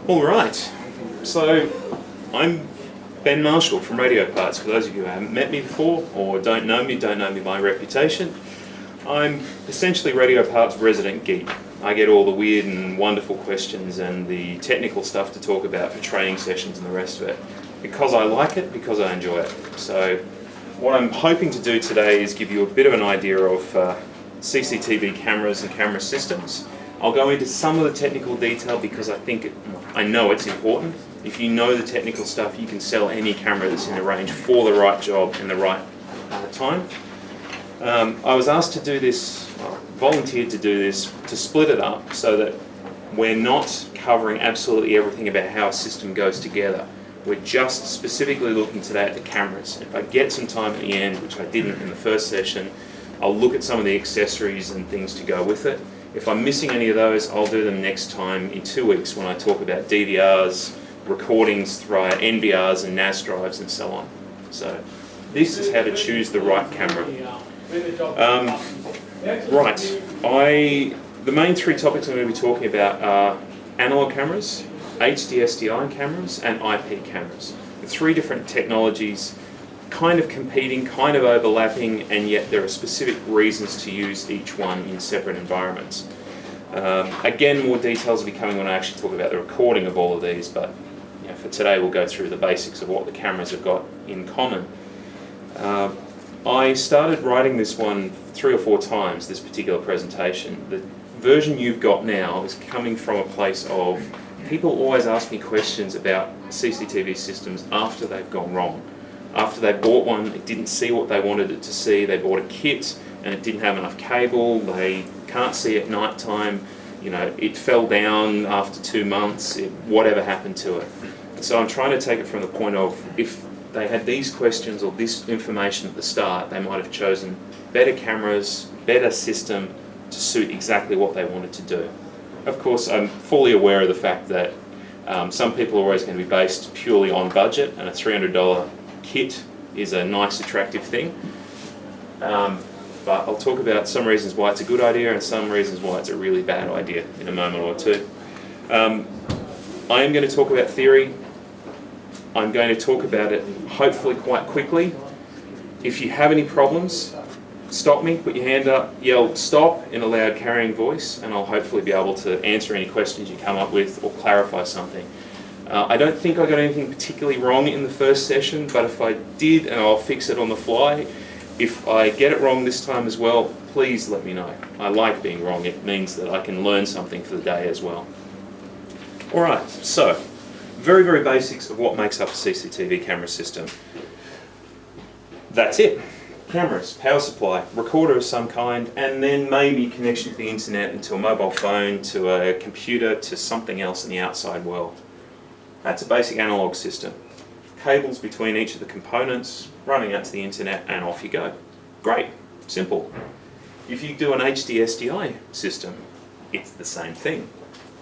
All right, so I'm Ben Marshall from Radio Parts. For those of you who haven't met me before or don't know me by reputation, I'm essentially Radio Parts' resident geek. I get all the weird and wonderful questions and the technical stuff to talk about for training sessions and the rest of it, because I like it, because I enjoy it. So what I'm hoping to do today is give you a bit of an idea of CCTV cameras and camera systems. I'll go into some of the technical detail because I know it's important. If you know the technical stuff, you can sell any camera that's in the range for the right job in the right time. I was asked to do this, volunteered to do this, to split it up so that we're not covering absolutely everything about how a system goes together. We're just specifically looking today at the cameras. If I get some time at the end, which I didn't in the first session, I'll look at some of the accessories and things to go with it. If I'm missing any of those, I'll do them next time in 2 weeks when I talk about DVRs, recordings via NVRs and NAS drives and so on. So this is how to choose the right camera. The main three topics I'm going to be talking about are analog cameras, HD-SDI cameras and IP cameras. The three different technologies kind of competing, kind of overlapping, and yet there are specific reasons to use each one in separate environments. Again, more details will be coming when I actually talk about the recording of all of these, but for today we'll go through the basics of what the cameras have got in common. I started writing this one 3 or 4 times, this particular presentation. The version you've got now is coming from a place of people always ask me questions about CCTV systems after they've gone wrong. After they bought one, it didn't see what they wanted it to see. They bought a kit and it didn't have enough cable. They can't see at night time. It fell down after 2 months. Whatever happened to it? And so I'm trying to take it from the point of, if they had these questions or this information at the start, they might have chosen better cameras, better system to suit exactly what they wanted to do. Of course, I'm fully aware of the fact that some people are always going to be based purely on budget, and a $300 kit is a nice, attractive thing. But I'll talk about some reasons why it's a good idea and some reasons why it's a really bad idea in a moment or two. I am going to talk about theory. I'm going to talk about it hopefully quite quickly. If you have any problems, stop me, put your hand up, yell stop in a loud carrying voice, and I'll hopefully be able to answer any questions you come up with or clarify something. I don't think I got anything particularly wrong in the first session, but if I did, and I'll fix it on the fly, if I get it wrong this time as well, please let me know. I like being wrong. It means that I can learn something for the day as well. Alright, so very, very basics of what makes up a CCTV camera system. That's it. Cameras, power supply, recorder of some kind, and then maybe connection to the internet and to a mobile phone, to a computer, to something else in the outside world. That's a basic analog system. Cables between each of the components, running out to the internet, and off you go. Great, simple. If you do an HD-SDI system, it's the same thing.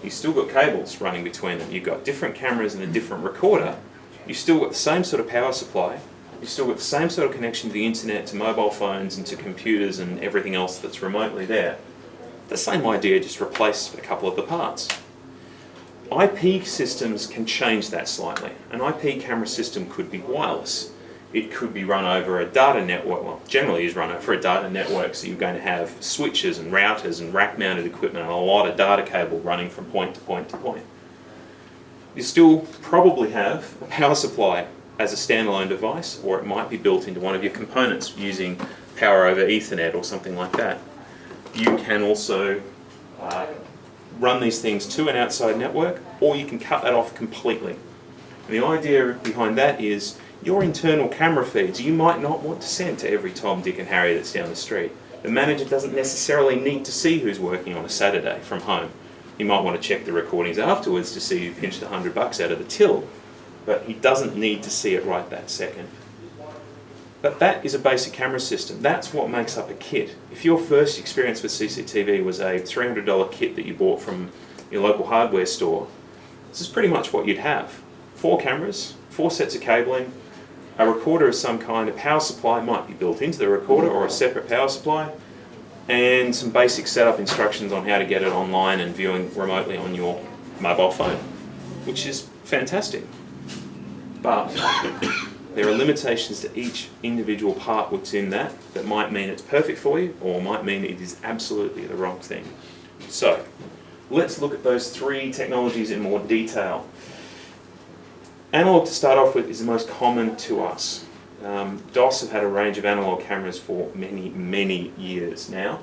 You've still got cables running between them. You've got different cameras and a different recorder. You've still got the same sort of power supply. You've still got the same sort of connection to the internet, to mobile phones, and to computers and everything else that's remotely there. The same idea, just replace a couple of the parts. IP systems can change that slightly. An IP camera system could be wireless. It could be run over a data network. Well, generally is run over a data network, so you're going to have switches and routers and rack-mounted equipment and a lot of data cable running from point to point to point. You still probably have a power supply as a standalone device, or it might be built into one of your components using power over Ethernet or something like that. You can also run these things to an outside network, or you can cut that off completely. And the idea behind that is your internal camera feeds you might not want to send to every Tom, Dick and Harry that's down the street. The manager doesn't necessarily need to see who's working on a Saturday from home. He might want to check the recordings afterwards to see who pinched $100 out of the till, but he doesn't need to see it right that second. But that is a basic camera system. That's what makes up a kit. If your first experience with CCTV was a $300 kit that you bought from your local hardware store, this is pretty much what you'd have. 4 cameras, 4 sets of cabling, a recorder of some kind, a power supply might be built into the recorder or a separate power supply, and some basic setup instructions on how to get it online and viewing remotely on your mobile phone. which is fantastic. But there are limitations to each individual part within that might mean it's perfect for you or might mean it is absolutely the wrong thing. So let's look at those three technologies in more detail. Analog, to start off with, is the most common to us. DOS have had a range of analog cameras for many, many years now.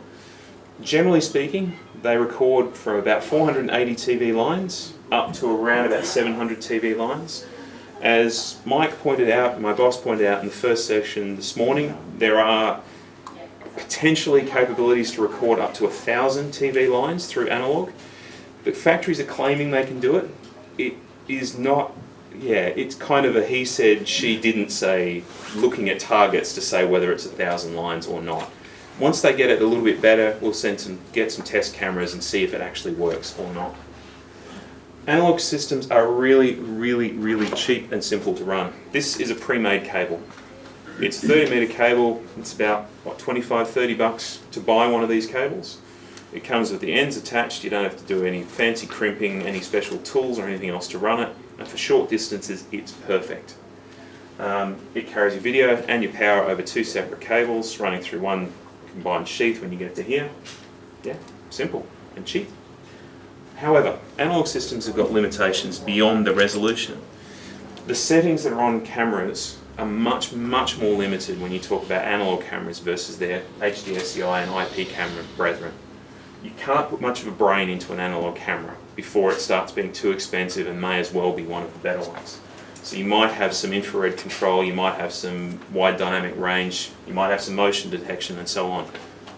Generally speaking, they record from about 480 TV lines up to around about 700 TV lines. As Mike pointed out, my boss pointed out in the first session this morning, there are potentially capabilities to record up to 1,000 TV lines through analog. The factories are claiming they can do it. It is not, it's kind of a he said, she didn't say, looking at targets to say whether it's 1,000 lines or not. Once they get it a little bit better, we'll get some test cameras and see if it actually works or not. Analog systems are really, really, really cheap and simple to run. This is a pre-made cable. It's a 30-meter cable. It's about, what, 25, 30 bucks to buy one of these cables. It comes with the ends attached. You don't have to do any fancy crimping, any special tools or anything else to run it. And for short distances, it's perfect. It carries your video and your power over two separate cables running through one combined sheath when you get to here. Yeah, simple and cheap. However, analog systems have got limitations beyond the resolution. The settings that are on cameras are much, much more limited when you talk about analog cameras versus their HD-SDI and IP camera brethren. You can't put much of a brain into an analog camera before it starts being too expensive and may as well be one of the better ones. So you might have some infrared control, you might have some wide dynamic range, you might have some motion detection and so on.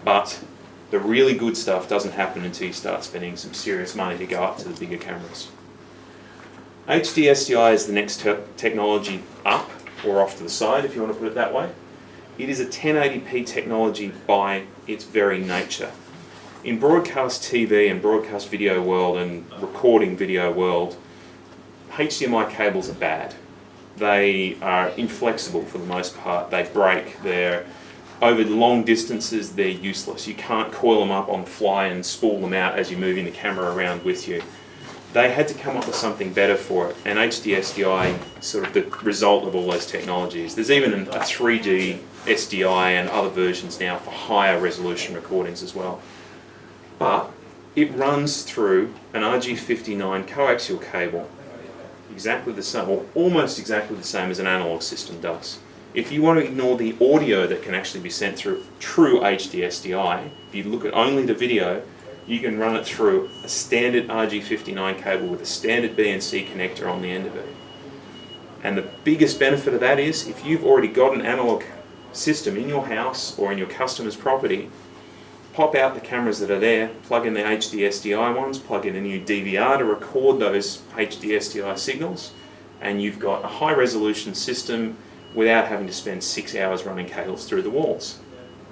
But the really good stuff doesn't happen until you start spending some serious money to go up to the bigger cameras. HD-SDI is the next technology up, or off to the side if you want to put it that way. It is a 1080p technology by its very nature. In broadcast TV and broadcast video world and recording video world, HDMI cables are bad. They are inflexible for the most part. They break. Over long distances, they're useless. You can't coil them up on the fly and spool them out as you're moving the camera around with you. They had to come up with something better for it, and HD-SDI is sort of the result of all those technologies. There's even a 3D SDI and other versions now for higher resolution recordings as well. But it runs through an RG59 coaxial cable, exactly the same, or almost exactly the same as an analog system does. If you want to ignore the audio that can actually be sent through true HD-SDI, if you look at only the video, you can run it through a standard RG59 cable with a standard BNC connector on the end of it. And the biggest benefit of that is, if you've already got an analog system in your house or in your customer's property, pop out the cameras that are there, plug in the HD-SDI ones, plug in a new DVR to record those HD-SDI signals, and you've got a high resolution system without having to spend 6 hours running cables through the walls,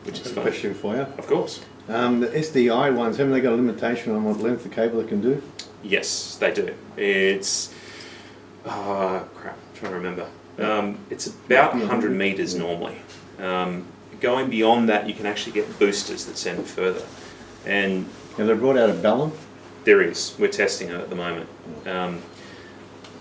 which is fun. Question for you. Of course. The SDI ones, haven't they got a limitation on what length the cable it can do? Yes, they do. It's, I'm trying to remember. It's about 100 meters normally. Going beyond that, you can actually get boosters that send it further. And they brought out a balun? There is. We're testing it at the moment.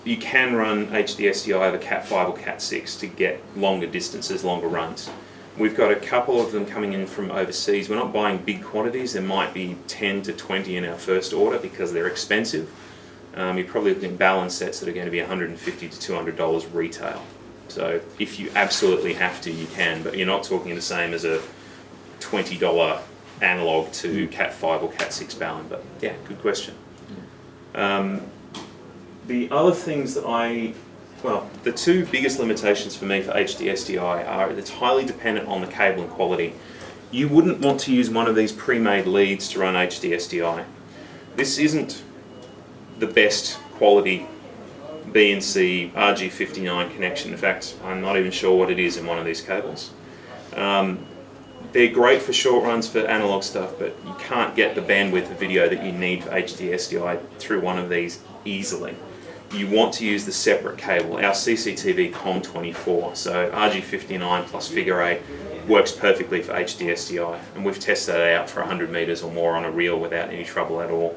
You can run HD-SDI over Cat5 or Cat6 to get longer distances, longer runs. We've got a couple of them coming in from overseas. We're not buying big quantities. There might be 10 to 20 in our first order because they're expensive. You're probably looking at balance sets that are going to be $150 to $200 retail. So if you absolutely have to, you can, but you're not talking the same as a $20 analog to Cat5 or Cat6 balun. But yeah, good question. The other things that the two biggest limitations for me for HD-SDI are it's highly dependent on the cable and quality. You wouldn't want to use one of these pre-made leads to run HD-SDI. This isn't the best quality BNC RG59 connection. In fact, I'm not even sure what it is in one of these cables. They're great for short runs for analog stuff, but you can't get the bandwidth of video that you need for HD-SDI through one of these easily. You want to use the separate cable. Our CCTV COM24, so RG59 plus figure 8, works perfectly for HD-SDI, and we've tested that out for 100 meters or more on a reel without any trouble at all.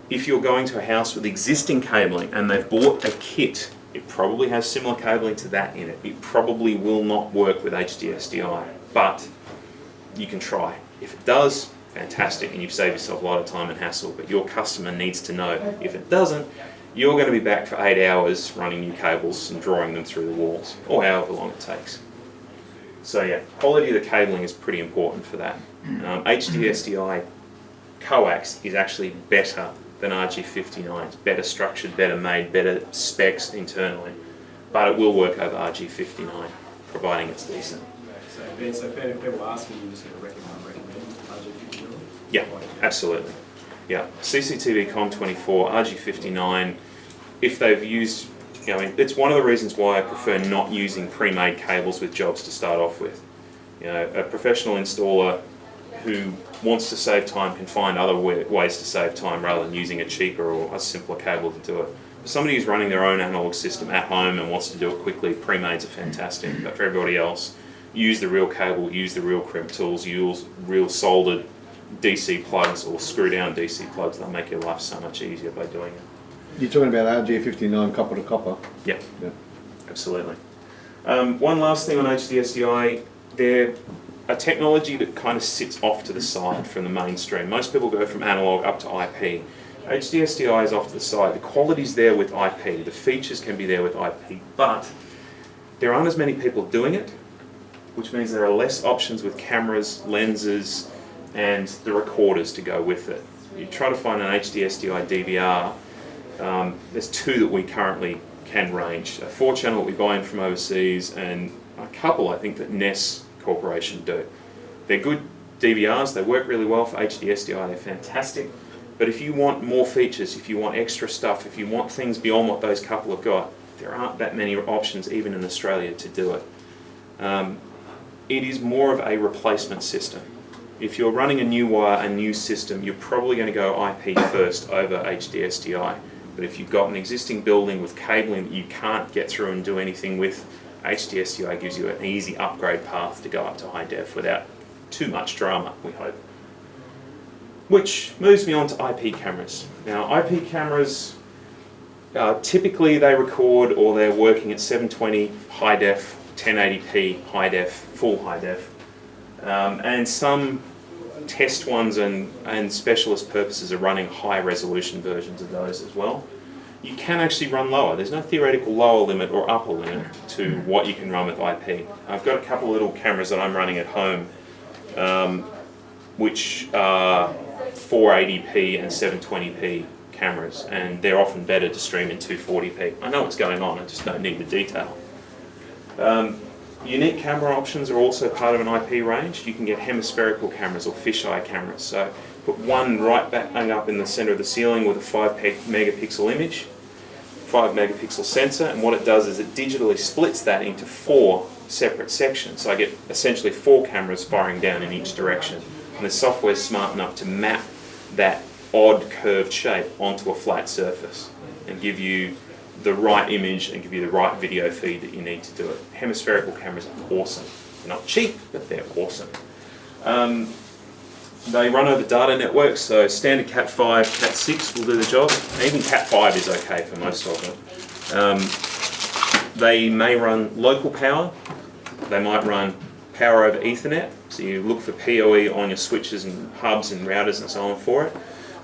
if you're going to a house with existing cabling and they've bought a kit, it probably has similar cabling to that in it. It probably will not work with HD-SDI, but you can try. If it does, fantastic, and you've saved yourself a lot of time and hassle, but your customer needs to know. If it doesn't, you're going to be back for 8 hours running new cables and drawing them through the walls, or however long it takes. So yeah, quality of the cabling is pretty important for that. HD-SDI coax is actually better than RG59. It's better structured, better made, better specs internally, but it will work over RG59, providing it's decent. So if people ask you, you just recommend RG59? Yeah, absolutely. Yeah, CCTV COM24, RG59, if they've used, it's one of the reasons why I prefer not using pre-made cables with jobs to start off with. A professional installer who wants to save time can find other ways to save time rather than using a cheaper or a simpler cable to do it. For somebody who's running their own analog system at home and wants to do it quickly, pre-mades are fantastic, but for everybody else, use the real cable, use the real crimp tools, use real soldered DC plugs or screw down DC plugs. They'll make your life so much easier by doing it. You're talking about RG59 copper to copper? Yeah, absolutely. One last thing on HD-SDI, they're a technology that kind of sits off to the side from the mainstream. Most people go from analog up to IP. HD-SDI is off to the side. The quality's there with IP, the features can be there with IP, but there aren't as many people doing it, which means there are less options with cameras, lenses, and the recorders to go with it. You try to find an HD-SDI DVR, there's 2 that we currently can range. A 4-channel that we buy in from overseas, and a couple I think that NES Corporation do. They're good DVRs, they work really well for HD-SDI, they're fantastic, but if you want more features, if you want extra stuff, if you want things beyond what those couple have got, there aren't that many options even in Australia to do it. It is more of a replacement system. If you're running a new wire, a new system, you're probably going to go IP first over HD-SDI. But if you've got an existing building with cabling that you can't get through and do anything with, HD-SDI gives you an easy upgrade path to go up to high def without too much drama, we hope. Which moves me on to IP cameras. Now, IP cameras, typically they record or they're working at 720 high def, 1080p high def, full high def. And some test ones and specialist purposes are running high resolution versions of those as well. You can actually run lower. There's no theoretical lower limit or upper limit to what you can run with IP. I've got a couple of little cameras that I'm running at home, which are 480p and 720p cameras, and they're often better to stream in 240p. I know what's going on, I just don't need the detail. Unique camera options are also part of an IP range. You can get hemispherical cameras or fisheye cameras. So put one right back up in the center of the ceiling with a 5 megapixel image, 5 megapixel sensor, and what it does is it digitally splits that into 4 separate sections. So I get essentially 4 cameras firing down in each direction. And the software is smart enough to map that odd curved shape onto a flat surface and give you the right image and give you the right video feed that you need to do it. Hemispherical cameras are awesome. They're not cheap, but they're awesome. They run over data networks, so standard Cat5, Cat6 will do the job. Even Cat5 is okay for most of them. They may run local power. They might run power over Ethernet, so you look for PoE on your switches and hubs and routers and so on for it.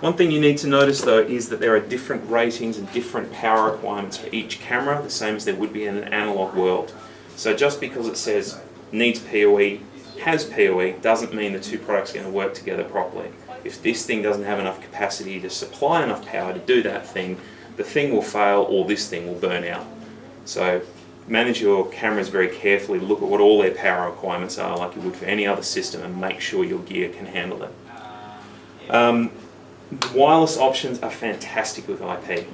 One thing you need to notice though is that there are different ratings and different power requirements for each camera, the same as there would be in an analog world. So just because it says needs PoE, has PoE, doesn't mean the two products are going to work together properly. If this thing doesn't have enough capacity to supply enough power to do that thing, the thing will fail or this thing will burn out. So manage your cameras very carefully, look at what all their power requirements are like you would for any other system, and make sure your gear can handle it. Wireless options are fantastic with IP.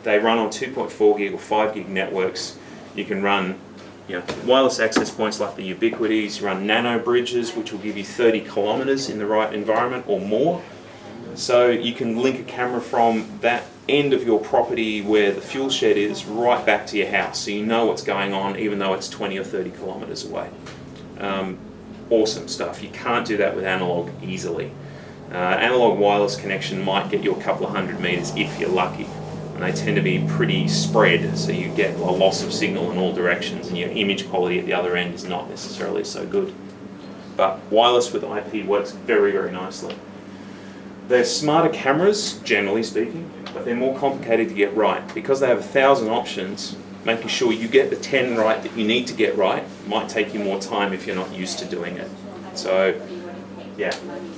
They run on 2.4 gig or 5 gig networks. You can run wireless access points like the Ubiquities, you run nano bridges which will give you 30 kilometers in the right environment or more. So you can link a camera from that end of your property where the fuel shed is right back to your house, so you know what's going on even though it's 20 or 30 kilometers away. Awesome stuff. You can't do that with analog easily. Analog wireless connection might get you a couple of 100 meters if you're lucky. And they tend to be pretty spread, so you get a loss of signal in all directions, and your image quality at the other end is not necessarily so good. But wireless with IP works very, very nicely. They're smarter cameras, generally speaking, but they're more complicated to get right. Because they have 1,000 options, making sure you get the 10 right that you need to get right might take you more time if you're not used to doing it. So, yeah,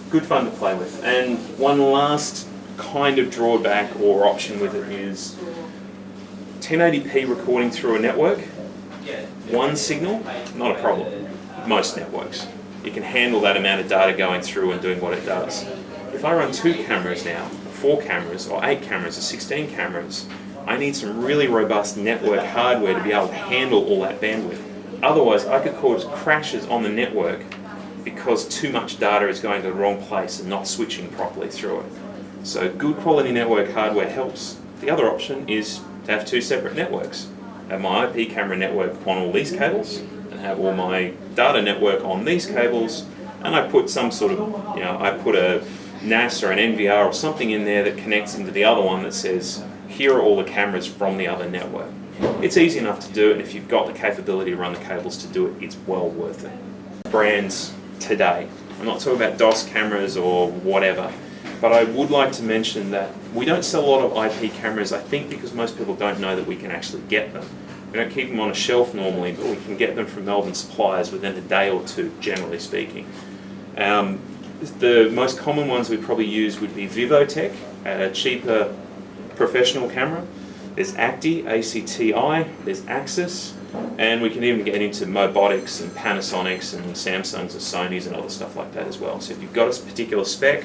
good fun to play with. And one last kind of drawback or option with it is 1080p recording through a network. One signal, not a problem. Most networks. You can handle that amount of data going through and doing what it does. If I run 2 cameras now, 4 cameras, or 8 cameras, or 16 cameras, I need some really robust network hardware to be able to handle all that bandwidth. Otherwise, I could cause crashes on the network because too much data is going to the wrong place and not switching properly through it. So good quality network hardware helps. The other option is to have 2 separate networks. Have my IP camera network on all these cables, and have all my data network on these cables, and I put some sort of, I put a NAS or an NVR or something in there that connects into the other one that says, here are all the cameras from the other network. It's easy enough to do it, and if you've got the capability to run the cables to do it, it's well worth it. Brands today. I'm not talking about DOS cameras or whatever, but I would like to mention that we don't sell a lot of IP cameras, I think because most people don't know that we can actually get them. We don't keep them on a shelf normally, but we can get them from Melbourne suppliers within a day or two, generally speaking. The most common ones we probably use would be Vivotech, a cheaper professional camera. There's ACTI, A-C-T-I, there's Axis, and we can even get into Mobotics and Panasonics and Samsungs and Sonys and other stuff like that as well. So if you've got a particular spec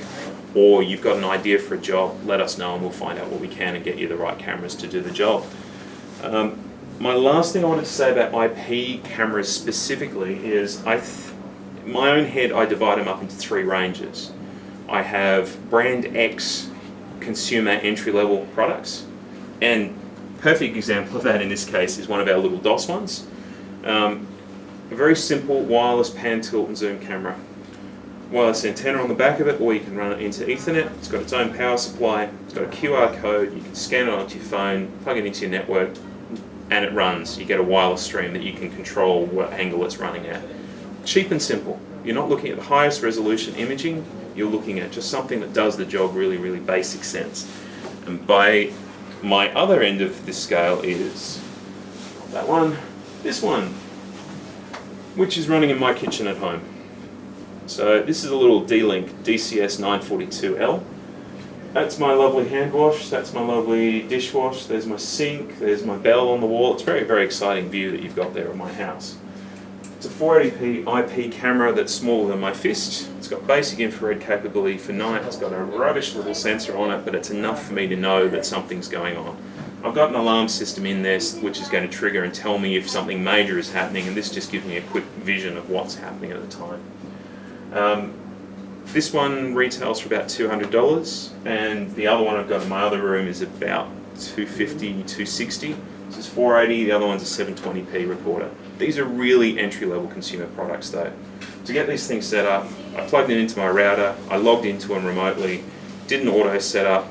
or you've got an idea for a job, let us know and we'll find out what we can and get you the right cameras to do the job. My last thing I wanted to say about IP cameras specifically is in my own head I divide them up into 3 ranges. I have brand X consumer entry-level products, and a perfect example of that in this case is one of our little DOS ones. A very simple wireless pan, tilt and zoom camera. Wireless antenna on the back of it, or you can run it into Ethernet. It's got its own power supply, it's got a QR code, you can scan it onto your phone, plug it into your network, and it runs. You get a wireless stream that you can control what angle it's running at. Cheap and simple. You're not looking at the highest resolution imaging, you're looking at just something that does the job really, really basic sense. And by my other end of this scale is that one, this one, which is running in my kitchen at home. So this is a little D-Link DCS 942L. That's my lovely hand wash, that's my lovely dishwash, there's my sink, there's my bell on the wall. It's a very, very exciting view that you've got there of my house. It's a 480p IP camera that's smaller than my fist. It's got basic infrared capability for night. It's got a rubbish little sensor on it, but it's enough for me to know that something's going on. I've got an alarm system in there which is going to trigger and tell me if something major is happening, and this just gives me a quick vision of what's happening at the time. This one retails for about $200, and the other one I've got in my other room is about $250, $260. This is 480, the other one's a 720p recorder. These are really entry-level consumer products though. To get these things set up, I plugged it into my router, I logged into them remotely, did an auto setup,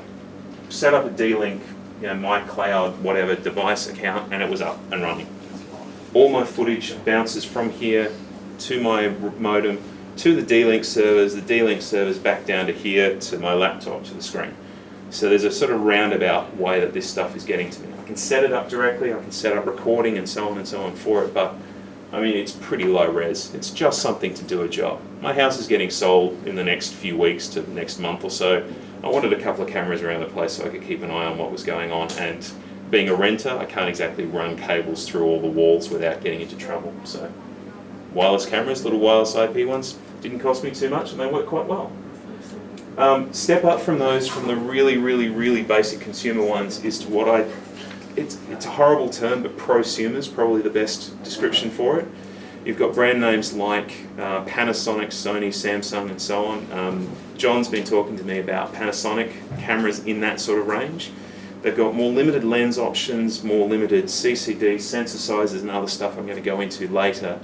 set up a D-Link, my cloud, whatever device account, and it was up and running. All my footage bounces from here to my modem, to the D-Link servers back down to here, to my laptop, to the screen. So there's a sort of roundabout way that this stuff is getting to me. I can set it up directly, I can set up recording and so on for it, but I mean, it's pretty low res. It's just something to do a job. My house is getting sold in the next few weeks to the next month or so. I wanted a couple of cameras around the place so I could keep an eye on what was going on, and being a renter, I can't exactly run cables through all the walls without getting into trouble. So wireless cameras, little wireless IP ones, didn't cost me too much and they work quite well. Step up from those, from the really, really, really basic consumer ones, is to what it's a horrible term, but prosumer is probably the best description for it. You've got brand names like Panasonic, Sony, Samsung, and so on. John's been talking to me about Panasonic cameras in that sort of range. They've got more limited lens options, more limited CCD sensor sizes and other stuff I'm going to go into later.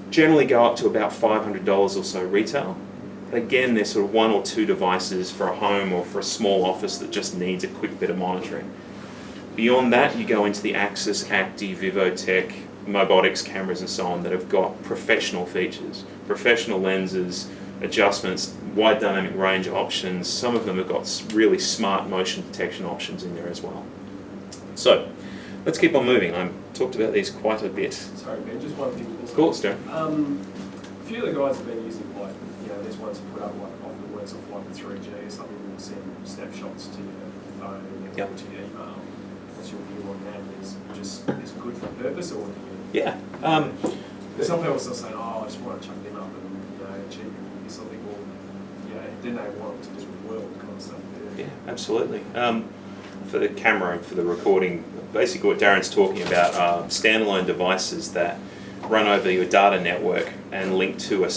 Generally go up to about $500 or so retail. But again, they're sort of 1 or 2 devices for a home or for a small office that just needs a quick bit of monitoring. Beyond that, you go into the Axis, Acti, Vivotech, Mobotics cameras and so on that have got professional features, professional lenses, adjustments, wide dynamic range options. Some of them have got really smart motion detection options in there as well. So, let's keep on moving. I've talked about these quite a bit. Sorry, Ben, just one thing. Of course, Darren. A few of the guys have been using, like, there's ones that put up like off the works off like the 3G or something, will send snapshots to your phone and Yep. to your email. What's your view on that? Is good for purpose, or do you? Yeah. Some people are still saying, oh, I just want to chuck them up and achieve something, or then they want to just work kind of stuff. Yeah, absolutely. For the camera and for the recording, basically what Darren's talking about are standalone devices that run over your data network and link to a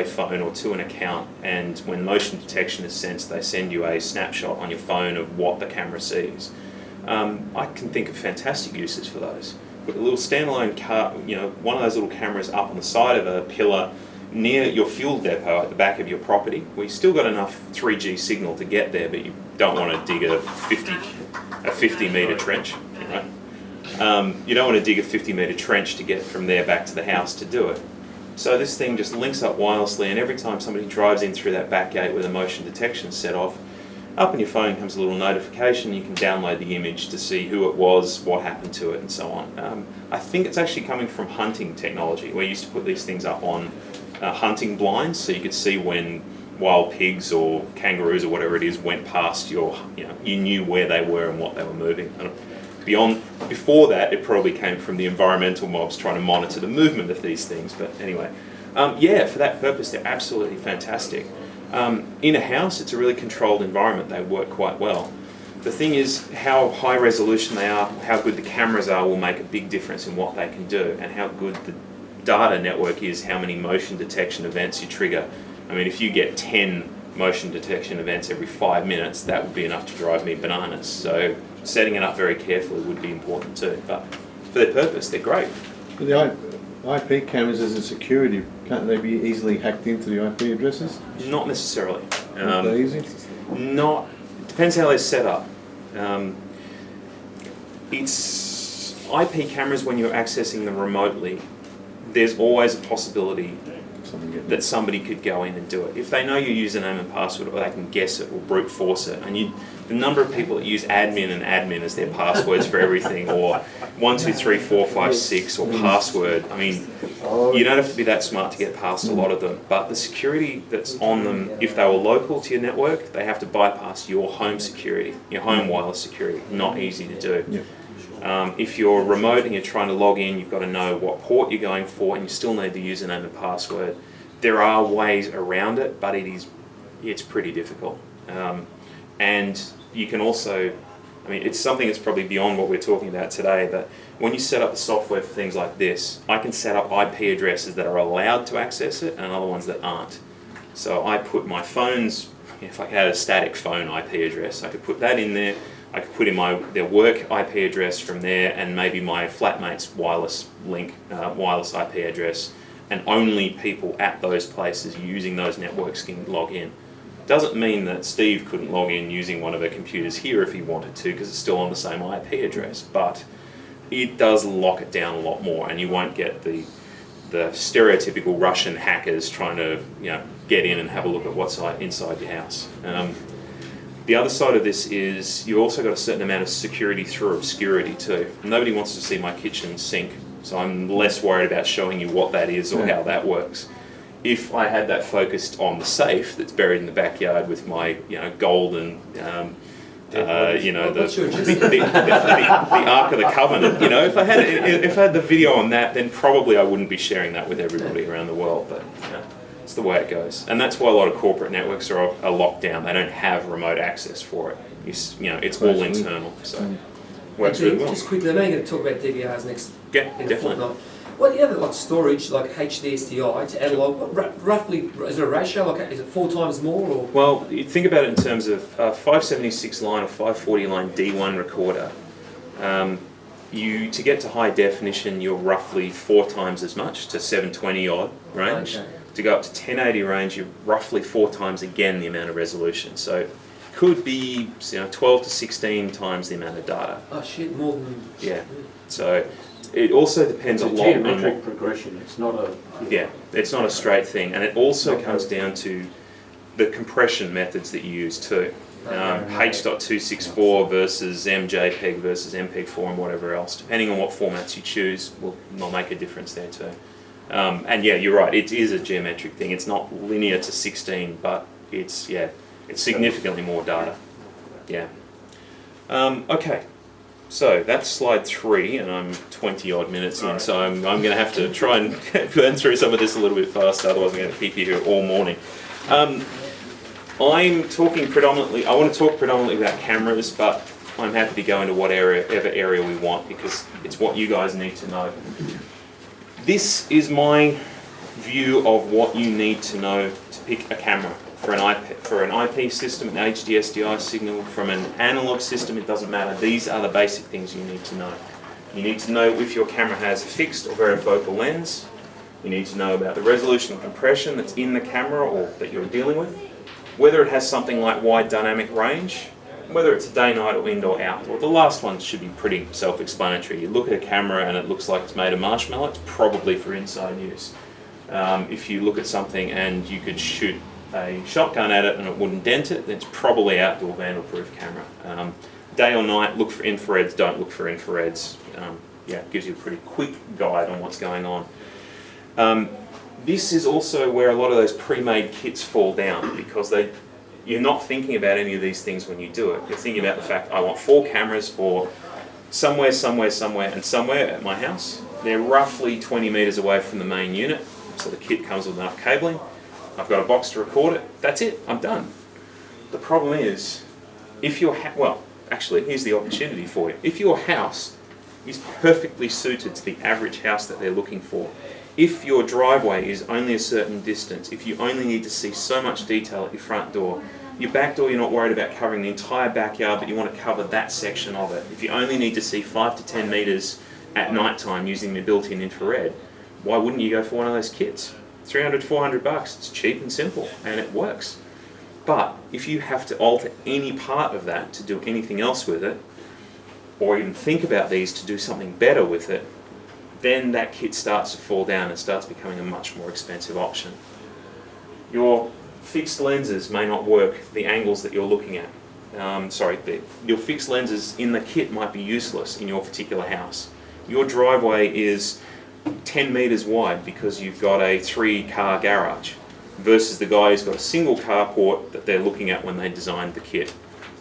phone or to an account, and when motion detection is sensed, they send you a snapshot on your phone of what the camera sees. I can think of fantastic uses for those. Put a little standalone car, one of those little cameras up on the side of a pillar near your fuel depot at the back of your property, where you've still got enough 3G signal to get there, but you don't want to dig a 50 metre trench, right? You don't want to dig a 50 metre trench to get from there back to the house to do it. So this thing just links up wirelessly, and every time somebody drives in through that back gate with a motion detection set off, up on your phone comes a little notification. You can download the image to see who it was, what happened to it, and so on. I think it's actually coming from hunting technology. We used to put these things up on hunting blinds, so you could see when wild pigs or kangaroos or whatever it is went past you knew where they were and what they were moving. And before that, it probably came from the environmental mobs trying to monitor the movement of these things. But anyway, for that purpose, they're absolutely fantastic. In a house, it's a really controlled environment. They work quite well. The thing is, how high resolution they are, how good the cameras are, will make a big difference in what they can do, and how good the data network is, how many motion detection events you trigger. I mean, if you get 10 motion detection events every 5 minutes, that would be enough to drive me bananas. So setting it up very carefully would be important too. But for their purpose, they're great. But the IP cameras as a security, can't they be easily hacked into the IP addresses? Not necessarily. Not that easy? It depends how they're set up. It's IP cameras, when you're accessing them remotely, there's always a possibility that somebody could go in and do it. If they know your username and password, or they can guess it or brute force it, and the number of people that use admin and admin as their passwords for everything, or 123456 or password, I mean, you don't have to be that smart to get past a lot of them, but the security that's on them, if they were local to your network, they have to bypass your home security, your home wireless security. Not easy to do. Yeah. If you're remote and you're trying to log in, you've got to know what port you're going for, and you still need the username and password. There are ways around it, but it's pretty difficult. And you can also, it's something that's probably beyond what we're talking about today, but when you set up the software for things like this, I can set up IP addresses that are allowed to access it and other ones that aren't. So I put my phone's, if I had a static phone IP address, I could put that in there. I could put in their work IP address from there, and maybe my flatmate's wireless IP address, and only people at those places using those networks can log in. Doesn't mean that Steve couldn't log in using one of the computers here if he wanted to, because it's still on the same IP address, but it does lock it down a lot more, and you won't get the stereotypical Russian hackers trying to get in and have a look at what's inside your house. The other side of this is you've also got a certain amount of security through obscurity too. Nobody wants to see my kitchen sink, so I'm less worried about showing you what that is or how that works. If I had that focused on the safe that's buried in the backyard with my golden the Ark of the Covenant, if I had the video on that, then probably I wouldn't be sharing that with everybody around the world, but it's the way it goes. And that's why a lot of corporate networks are locked down. They don't have remote access for it. It's all internal, so works really well. Just quickly, I know you're going to talk about DVRs next. Yeah, in definitely. Fortnight. Well, the other storage, like HD-SDI to analog, roughly, is it a ratio? Is it 4 times more? Or? Well, you think about it in terms of 576 line or 540 line D1 recorder. to get to high definition, you're roughly 4 times as much, to 720 odd range. Okay. To go up to 1080 range, you're roughly 4 times again the amount of resolution. So it could be 12 to 16 times the amount of data. Oh shit, more than... Yeah. So it also depends It's a a lot on geometric progression, it's not a... yeah, it's not a straight thing, and it also comes down to the compression methods that you use too. H.264 versus MJPEG versus MPEG-4 and whatever else, depending on what formats you choose, will make a difference there too. And yeah, you're right, it is a geometric thing. It's not linear to 16, but it's significantly more data. Yeah. Okay. So that's slide 3, and I'm 20 odd minutes in, so I'm going to have to try and burn through some of this a little bit faster, otherwise I'm going to keep you here all morning. I'm talking predominantly, I want to talk predominantly about cameras, but I'm happy to go into whatever area we want, because it's what you guys need to know. This is my view of what you need to know to pick a camera. For an IP system, an HD-SDI signal, from an analog system, it doesn't matter. These are the basic things you need to know. You need to know if your camera has a fixed or varifocal lens. You need to know about the resolution and compression that's in the camera or that you're dealing with. Whether it has something like wide dynamic range, whether it's a day, night or indoor, outdoor. The last one should be pretty self-explanatory. You look at a camera and it looks like it's made of marshmallow, it's probably for inside use. If you look at something and you could shoot a shotgun at it and it wouldn't dent it, then it's probably outdoor vandal-proof camera. Day or night, look for infrareds, don't look for infrareds. Yeah, it gives you a pretty quick guide on what's going on. This is also where a lot of those pre-made kits fall down, because you're not thinking about any of these things when you do it. You're thinking about the fact, I want 4 cameras for somewhere, somewhere, somewhere, and somewhere at my house. They're roughly 20 meters away from the main unit, so the kit comes with enough cabling. I've got a box to record it. That's it. I'm done. The problem is, if your well, actually, here's the opportunity for you. If your house is perfectly suited to the average house that they're looking for, if your driveway is only a certain distance, if you only need to see so much detail at your front door, your back door you're not worried about covering the entire backyard, but you want to cover that section of it. If you only need to see 5 to 10 meters at night time using the built-in infrared, why wouldn't you go for one of those kits? 300, 400 bucks, it's cheap and simple, and it works. But if you have to alter any part of that to do anything else with it, or even think about these to do something better with it, then that kit starts to fall down and starts becoming a much more expensive option. Your fixed lenses may not work the angles that you're looking at. Your fixed lenses in the kit might be useless in your particular house. Your driveway is 10 meters wide because you've got a 3-car garage, versus the guy who's got a single carport that they're looking at when they designed the kit.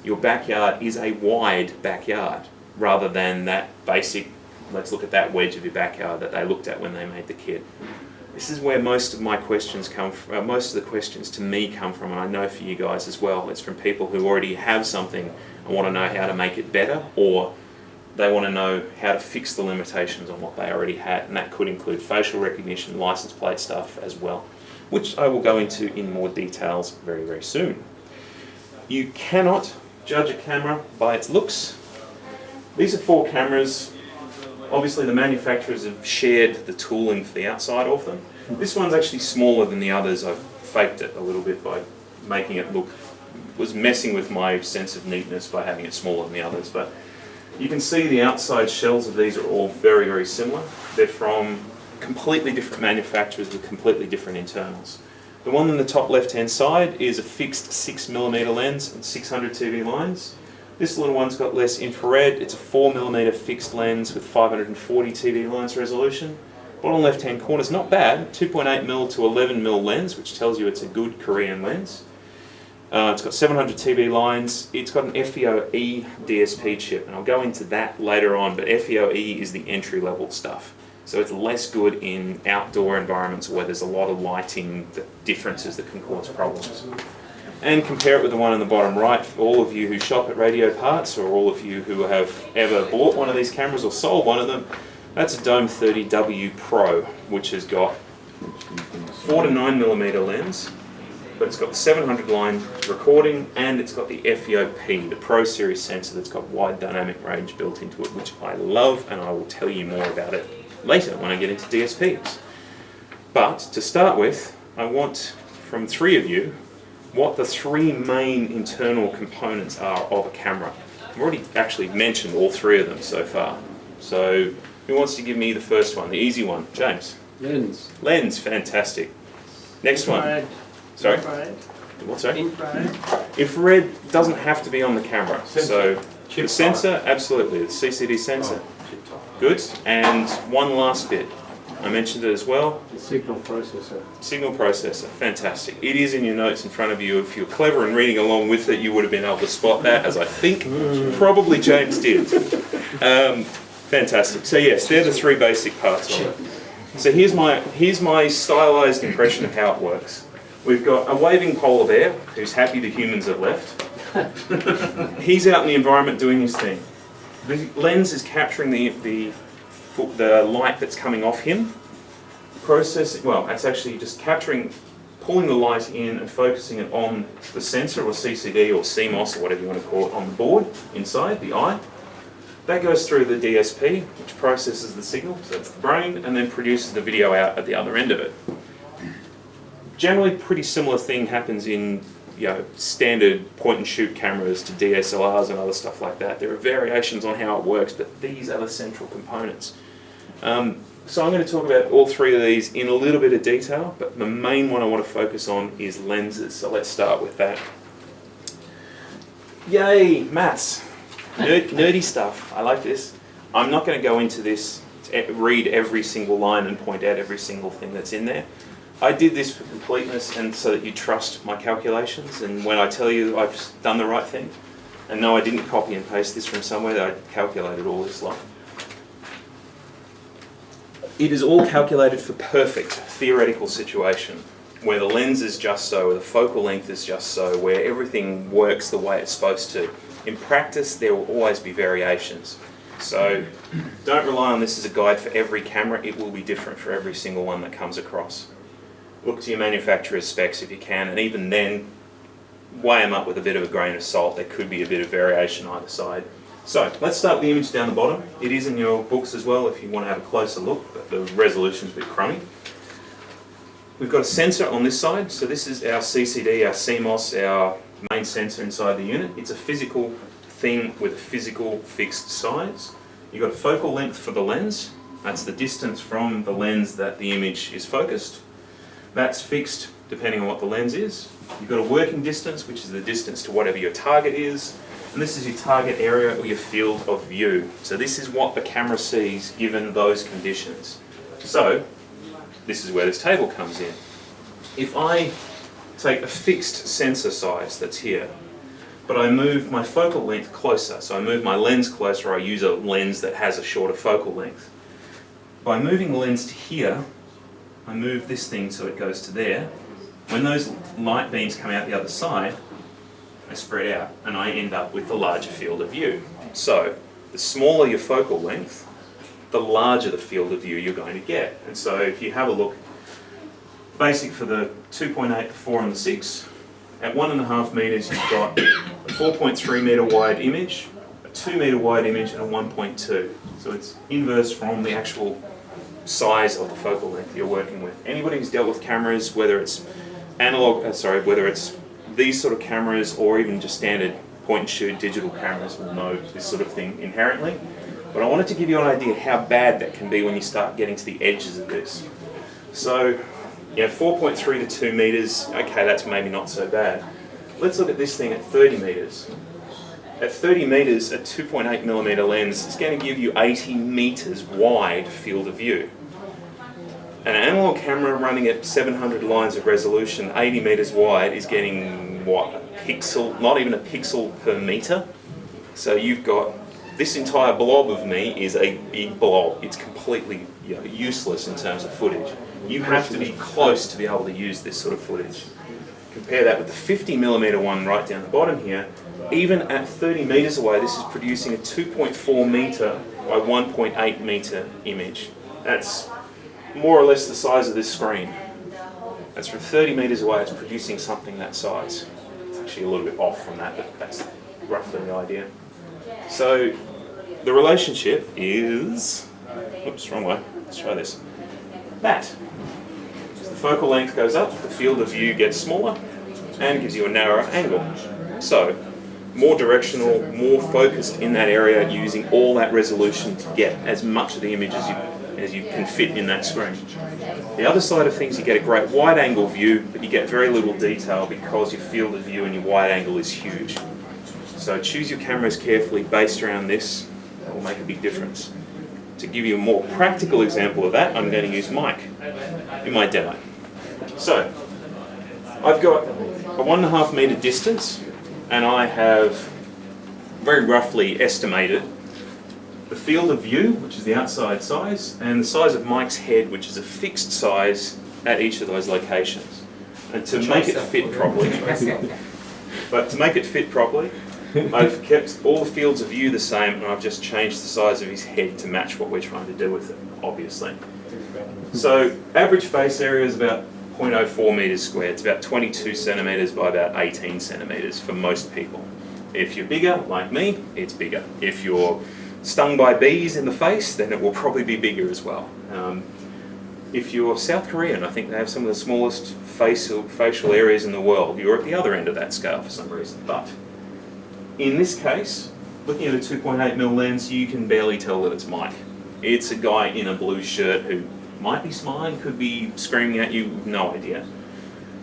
Your backyard is a wide backyard rather than that basic, let's look at that wedge of your backyard that they looked at when they made the kit. This is where most of my questions come from, most of the questions to me come from, and I know for you guys as well. It's from people who already have something and want to know how to make it better, or they want to know how to fix the limitations on what they already had, and that could include facial recognition, license plate stuff as well, which I will go into in more details very, very soon. You cannot judge a camera by its looks. These are 4 cameras. Obviously the manufacturers have shared the tooling for the outside of them. This one's actually smaller than the others. I've faked it a little bit by making it look, was messing with my sense of neatness by having it smaller than the others, but you can see the outside shells of these are all very, very similar. They're from completely different manufacturers with completely different internals. The one on the top left-hand side is a fixed 6mm lens and 600 TV lines. This little one's got less infrared. It's a 4mm fixed lens with 540 TV lines resolution. Bottom left-hand corner is not bad, 2.8mm to 11mm lens, which tells you it's a good Korean lens. It's got 700 TV lines. It's got an FEOE DSP chip, and I'll go into that later on, but FEOE is the entry-level stuff. So it's less good in outdoor environments where there's a lot of lighting differences that can cause problems. And compare it with the one on the bottom right. For all of you who shop at Radio Parts, or all of you who have ever bought one of these cameras or sold one of them, that's a Dome 30W Pro, which has got 4 to 9mm lens, but it's got the 700 line recording, and it's got the FEOP, the Pro Series sensor that's got wide dynamic range built into it, which I love, and I will tell you more about it later when I get into DSPs. But to start with, I want from 3 of you what the 3 main internal components are of a camera. I've already actually mentioned all 3 of them so far. So who wants to give me the first one, the easy one? James? Lens. Lens, fantastic. Next one. Infrared. Sorry? Infrared. What's that? Infrared. Infrared doesn't have to be on the camera. So Chip the sensor, absolutely, the CCD sensor. Chip type. Good. And one last bit. I mentioned it as well. The signal processor. Signal processor, fantastic. It is in your notes in front of you. If you're clever and reading along with it, you would have been able to spot that, as I think probably James did. Fantastic. So yes, they're the 3 basic parts of it. So here's my stylized impression of how it works. We've got a waving polar bear who's happy the humans have left. He's out in the environment doing his thing. The lens is capturing the light that's coming off him. It's actually just pulling the light in and focusing it on the sensor or CCD or CMOS or whatever you want to call it on the board inside the eye. That goes through the DSP, which processes the signal, so that's the brain, and then produces the video out at the other end of it. Generally, pretty similar thing happens in standard point-and-shoot cameras to DSLRs and other stuff like that. There are variations on how it works, but these are the central components. So I'm going to talk about all 3 of these in a little bit of detail, but the main one I want to focus on is lenses, so let's start with that. Yay, maths. Nerdy stuff. I like this. I'm not going to go into this, read every single line and point out every single thing that's in there. I did this for completeness and so that you trust my calculations, and when I tell you I've done the right thing. And no, I didn't copy and paste this from somewhere, that I calculated all this lot. It is all calculated for perfect theoretical situation, where the lens is just so, where the focal length is just so, where everything works the way it's supposed to. In practice, there will always be variations. So don't rely on this as a guide for every camera. It will be different for every single one that comes across. Look to your manufacturer's specs if you can, and even then, weigh them up with a bit of a grain of salt. There could be a bit of variation either side. So let's start with the image down the bottom. It is in your books as well if you want to have a closer look, but the resolution's a bit crummy. We've got a sensor on this side. So this is our CCD, our CMOS, our main sensor inside the unit. It's a physical thing with a physical fixed size. You've got a focal length for the lens. That's the distance from the lens that the image is focused. That's fixed depending on what the lens is. You've got a working distance, which is the distance to whatever your target is. And this is your target area or your field of view. So this is what the camera sees given those conditions. So this is where this table comes in. If I take a fixed sensor size that's here, but I move my focal length closer, so I move my lens closer, I use a lens that has a shorter focal length. By moving the lens to here, I move this thing so it goes to there. When those light beams come out the other side, they spread out and I end up with the larger field of view. So the smaller your focal length, the larger the field of view you're going to get. And so if you have a look, basic for the 2.8, the 4 and the 6, at 1.5 metres you've got a 4.3 metre wide image, a 2 metre wide image and a 1.2. So it's inverse from the actual size of the focal length you're working with. Anybody who's dealt with cameras, whether it's whether it's these sort of cameras or even just standard point and shoot digital cameras will know this sort of thing inherently. But I wanted to give you an idea how bad that can be when you start getting to the edges of this. So, 4.3 to 2 metres, okay, that's maybe not so bad. Let's look at this thing at 30 metres. At 30 metres, a 2.8mm lens is going to give you 80 metres wide field of view. An analog camera running at 700 lines of resolution, 80 metres wide, is getting, what, a pixel, not even a pixel per metre? So you've got, this entire blob of me is a big blob. It's completely useless in terms of footage. You have to be close to be able to use this sort of footage. Compare that with the 50mm one right down the bottom here. Even at 30 metres away, this is producing a 2.4 metre by 1.8 metre image. That's more or less the size of this screen. That's from 30 metres away, it's producing something that size. It's actually a little bit off from that, but that's roughly the idea. So the relationship is, oops, wrong way, let's try this. That. As the focal length goes up, the field of view gets smaller and gives you a narrower angle. So, more directional, more focused in that area, using all that resolution to get as much of the image as you can fit in that screen. The other side of things, you get a great wide angle view, but you get very little detail because your field of view and your wide angle is huge. So choose your cameras carefully based around this. That will make a big difference. To give you a more practical example of that, I'm going to use Mike in my demo. So, I've got a 1.5 metre distance, and I have very roughly estimated the field of view, which is the outside size, and the size of Mike's head, which is a fixed size at each of those locations. And to make it fit properly, I've kept all the fields of view the same, and I've just changed the size of his head to match what we're trying to do with it, obviously. So average face area is about 0.04 metres squared. It's about 22 centimetres by about 18 centimetres for most people. If you're bigger, like me, it's bigger. If you're stung by bees in the face, then it will probably be bigger as well. If you're South Korean, I think they have some of the smallest facial areas in the world. You're at the other end of that scale for some reason. But in this case, looking at a 2.8mm lens, you can barely tell that it's Mike. It's a guy in a blue shirt who might be smiling, could be screaming at you, no idea.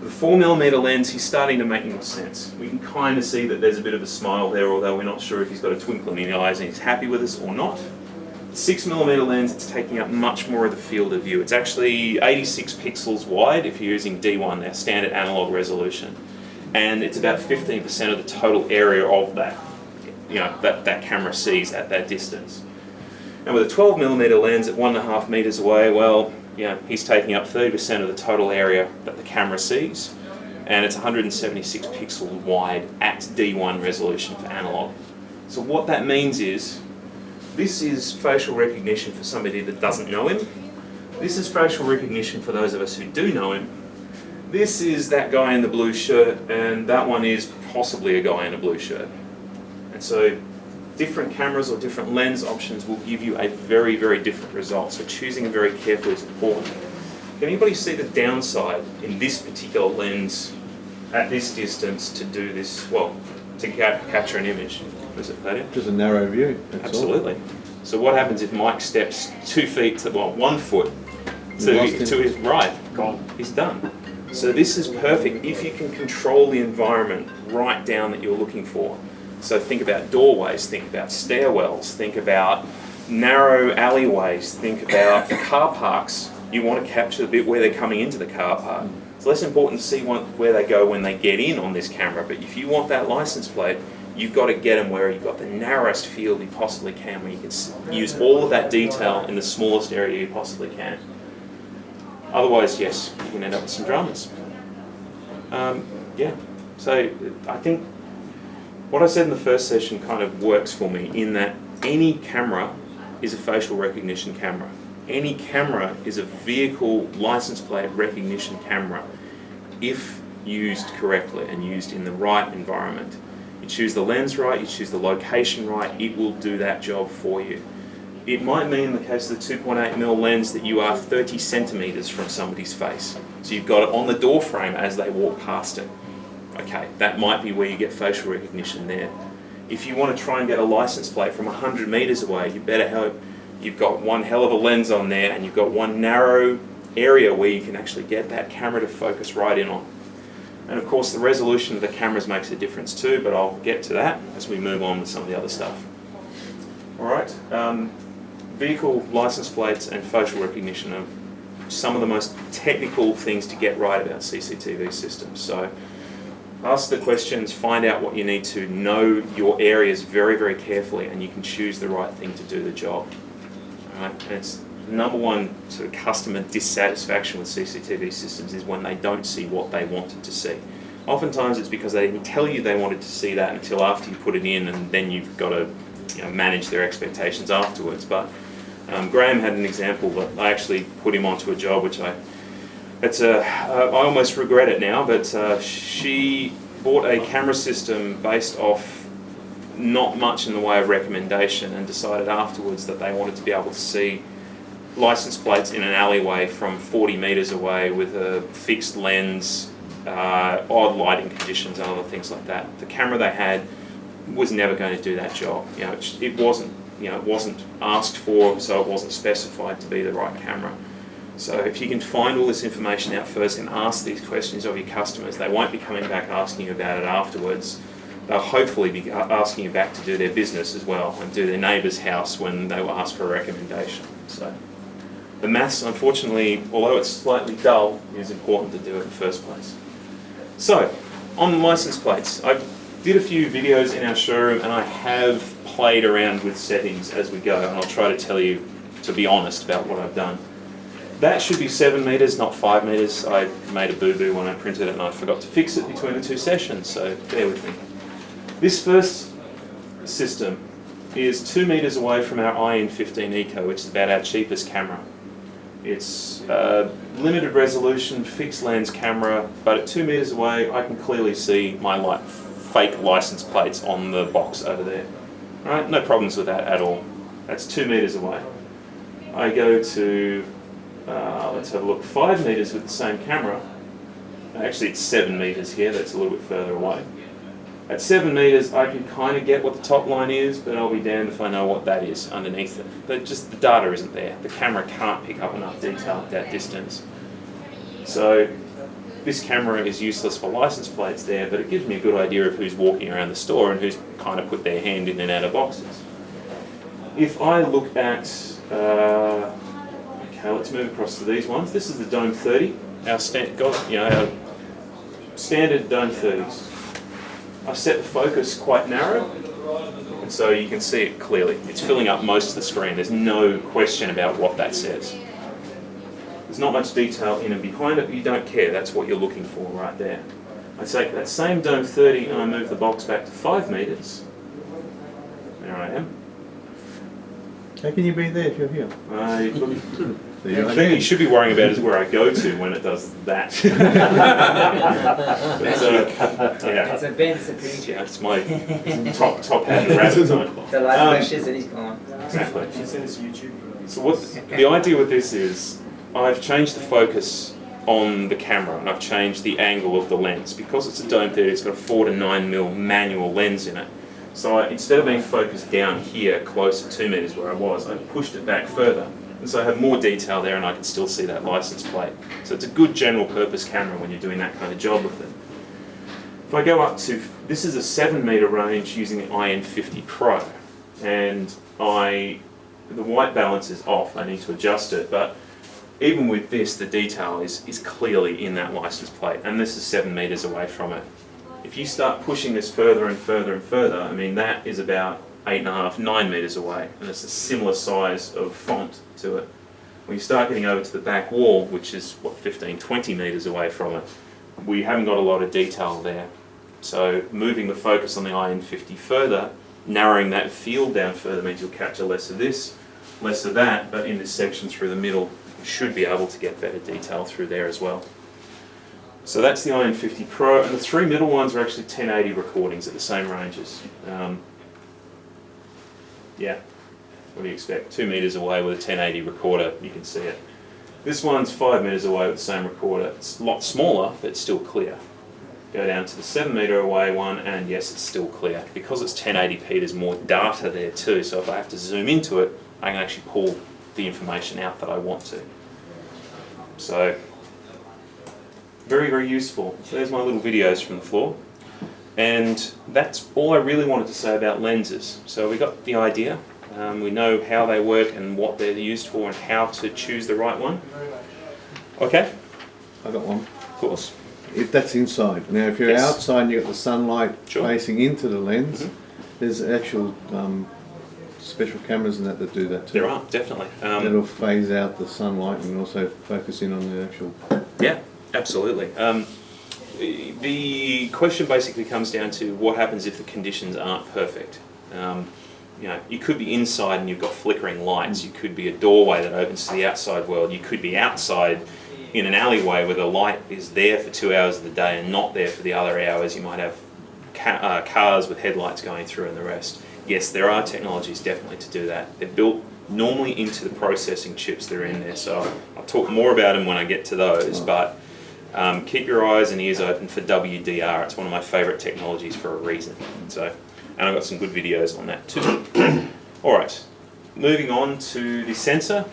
The 4mm lens, he's starting to make more sense. We can kind of see that there's a bit of a smile there, although we're not sure if he's got a twinkle in the eyes and he's happy with us or not. The 6mm lens, it's taking up much more of the field of view. It's actually 86 pixels wide if you're using D1, their standard analog resolution. And it's about 15% of the total area of that, that camera sees at that distance. And with a 12mm lens at 1.5 metres away, well, he's taking up 30% of the total area that the camera sees, and it's 176 pixels wide at D1 resolution for analog. So what that means is, this is facial recognition for somebody that doesn't know him. This is facial recognition for those of us who do know him. This is that guy in the blue shirt, and that one is possibly a guy in a blue shirt. And so different cameras or different lens options will give you a very, very different result. So choosing them very carefully is important. Can anybody see the downside in this particular lens at this distance to do this, to capture an image? Is it better? Just a narrow view. Absolutely. So what happens if Mike steps 2 feet to, 1 foot to his right? Gone. He's done. So this is perfect if you can control the environment right down that you're looking for. So think about doorways, think about stairwells, think about narrow alleyways, think about car parks. You want to capture the bit where they're coming into the car park. It's less important to see where they go when they get in on this camera, but if you want that license plate, you've got to get them where you've got the narrowest field you possibly can, where you can use all of that detail in the smallest area you possibly can. Otherwise, yes, you can end up with some dramas. So I think what I said in the first session kind of works for me in that any camera is a facial recognition camera. Any camera is a vehicle license plate recognition camera if used correctly and used in the right environment. You choose the lens right, you choose the location right, it will do that job for you. It might mean in the case of the 2.8mm lens that you are 30 centimetres from somebody's face. So you've got it on the door frame as they walk past it. Okay, that might be where you get facial recognition there. If you want to try and get a license plate from 100 metres away, you better hope you've got one hell of a lens on there and you've got one narrow area where you can actually get that camera to focus right in on. And of course the resolution of the cameras makes a difference too, but I'll get to that as we move on with some of the other stuff. Alright, vehicle license plates and facial recognition are some of the most technical things to get right about CCTV systems. So ask the questions, find out what you need to know your areas very, very carefully, and you can choose the right thing to do the job. Alright, and it's number one sort of customer dissatisfaction with CCTV systems is when they don't see what they wanted to see. Oftentimes it's because they didn't tell you they wanted to see that until after you put it in, and then you've got to manage their expectations afterwards. But Graham had an example that I actually put him onto a job which I I almost regret it now, but she bought a camera system based off not much in the way of recommendation, and decided afterwards that they wanted to be able to see license plates in an alleyway from 40 metres away with a fixed lens, odd lighting conditions and other things like that. The camera they had was never going to do that job. You know, it wasn't asked for, so it wasn't specified to be the right camera. So if you can find all this information out first and ask these questions of your customers, they won't be coming back asking you about it afterwards. They'll hopefully be asking you back to do their business as well and do their neighbour's house when they will ask for a recommendation. So the maths, unfortunately, although it's slightly dull, is important to do it in the first place. So, on license plates, I did a few videos in our showroom and I have played around with settings as we go, and I'll try to tell you, to be honest, about what I've done. That should be 7 metres, not 5 metres. I made a boo-boo when I printed it and I forgot to fix it between the two sessions, so bear with me. This first system is 2 metres away from our IN15 Eco, which is about our cheapest camera. It's limited resolution, fixed lens camera, but at 2 metres away I can clearly see my fake license plates on the box over there. Right? No problems with that at all. That's 2 metres away. I go to, let's have a look, 5 metres with the same camera. Actually it's 7 metres here, that's a little bit further away. At 7 metres I can kind of get what the top line is, but I'll be damned if I know what that is underneath it. But just the data isn't there. The camera can't pick up enough detail at that distance. So this camera is useless for license plates there, but it gives me a good idea of who's walking around the store and who's kind of put their hand in and out of boxes. If I look at, okay, let's move across to these ones. This is the Dome 30, our standard Dome 30s. I've set the focus quite narrow, and so you can see it clearly. It's filling up most of the screen. There's no question about what that says. There's not much detail in and behind it, but you don't care. That's what you're looking for right there. I take that same Dome 30 and I move the box back to 5 metres. There I am. How can you be there if you're here? The thing you should be worrying about is where I go to when it does that. It's a Ben's appearance. Yeah, it's my top hat and rabbit zone. The light flashes and he's gone. Exactly. Should send us YouTube. So what the idea with this is, I've changed the focus on the camera and I've changed the angle of the lens. Because it's a Dome 30, it's got a 4 to 9mm manual lens in it. So instead of being focused down here, close to 2 metres where I was, I pushed it back further. And so I have more detail there and I can still see that license plate. So it's a good general purpose camera when you're doing that kind of job with it. If I go up to, this is a 7 metre range using the IN50 Pro. And the white balance is off, I need to adjust it, but even with this, the detail is clearly in that license plate, and this is 7 metres away from it. If you start pushing this further and further and further, I mean that is about 8.5, 9 metres away, and it's a similar size of font to it. When you start getting over to the back wall, which is what, 15, 20 metres away from it, we haven't got a lot of detail there. So moving the focus on the IN50 further, narrowing that field down further means you'll capture less of this, less of that, but in this section through the middle, you should be able to get better detail through there as well. So that's the IN50 Pro, and the 3 middle ones are actually 1080 recordings at the same ranges. Yeah, what do you expect? 2 metres away with a 1080 recorder, you can see it. This one's 5 metres away with the same recorder. It's a lot smaller, but it's still clear. Go down to the 7 metre away one, and yes, it's still clear. Because it's 1080p, there's more data there too, so if I have to zoom into it, I can actually pull the information out that I want to. So, very, very useful. So there's my little videos from the floor. And that's all I really wanted to say about lenses. So we got the idea, we know how they work and what they're used for and how to choose the right one. Okay? I got one. Of course. If that's inside. Now if you're Yes. outside and you've got the sunlight Sure. facing into the lens, there's actual special cameras and that do that too. There are, definitely. That'll phase out the sunlight and also focus in on the actual... Yeah, absolutely. The question basically comes down to what happens if the conditions aren't perfect. You know, you could be inside and you've got flickering lights. You could be a doorway that opens to the outside world. You could be outside in an alleyway where the light is there for 2 hours of the day and not there for the other hours, you might have cars with headlights going through and the rest. Yes, there are technologies definitely to do that. They're built normally into the processing chips that are in there, so I'll talk more about them when I get to those, but keep your eyes and ears open for WDR. It's one of my favourite technologies for a reason. So, and I've got some good videos on that too. Alright, moving on to the sensor.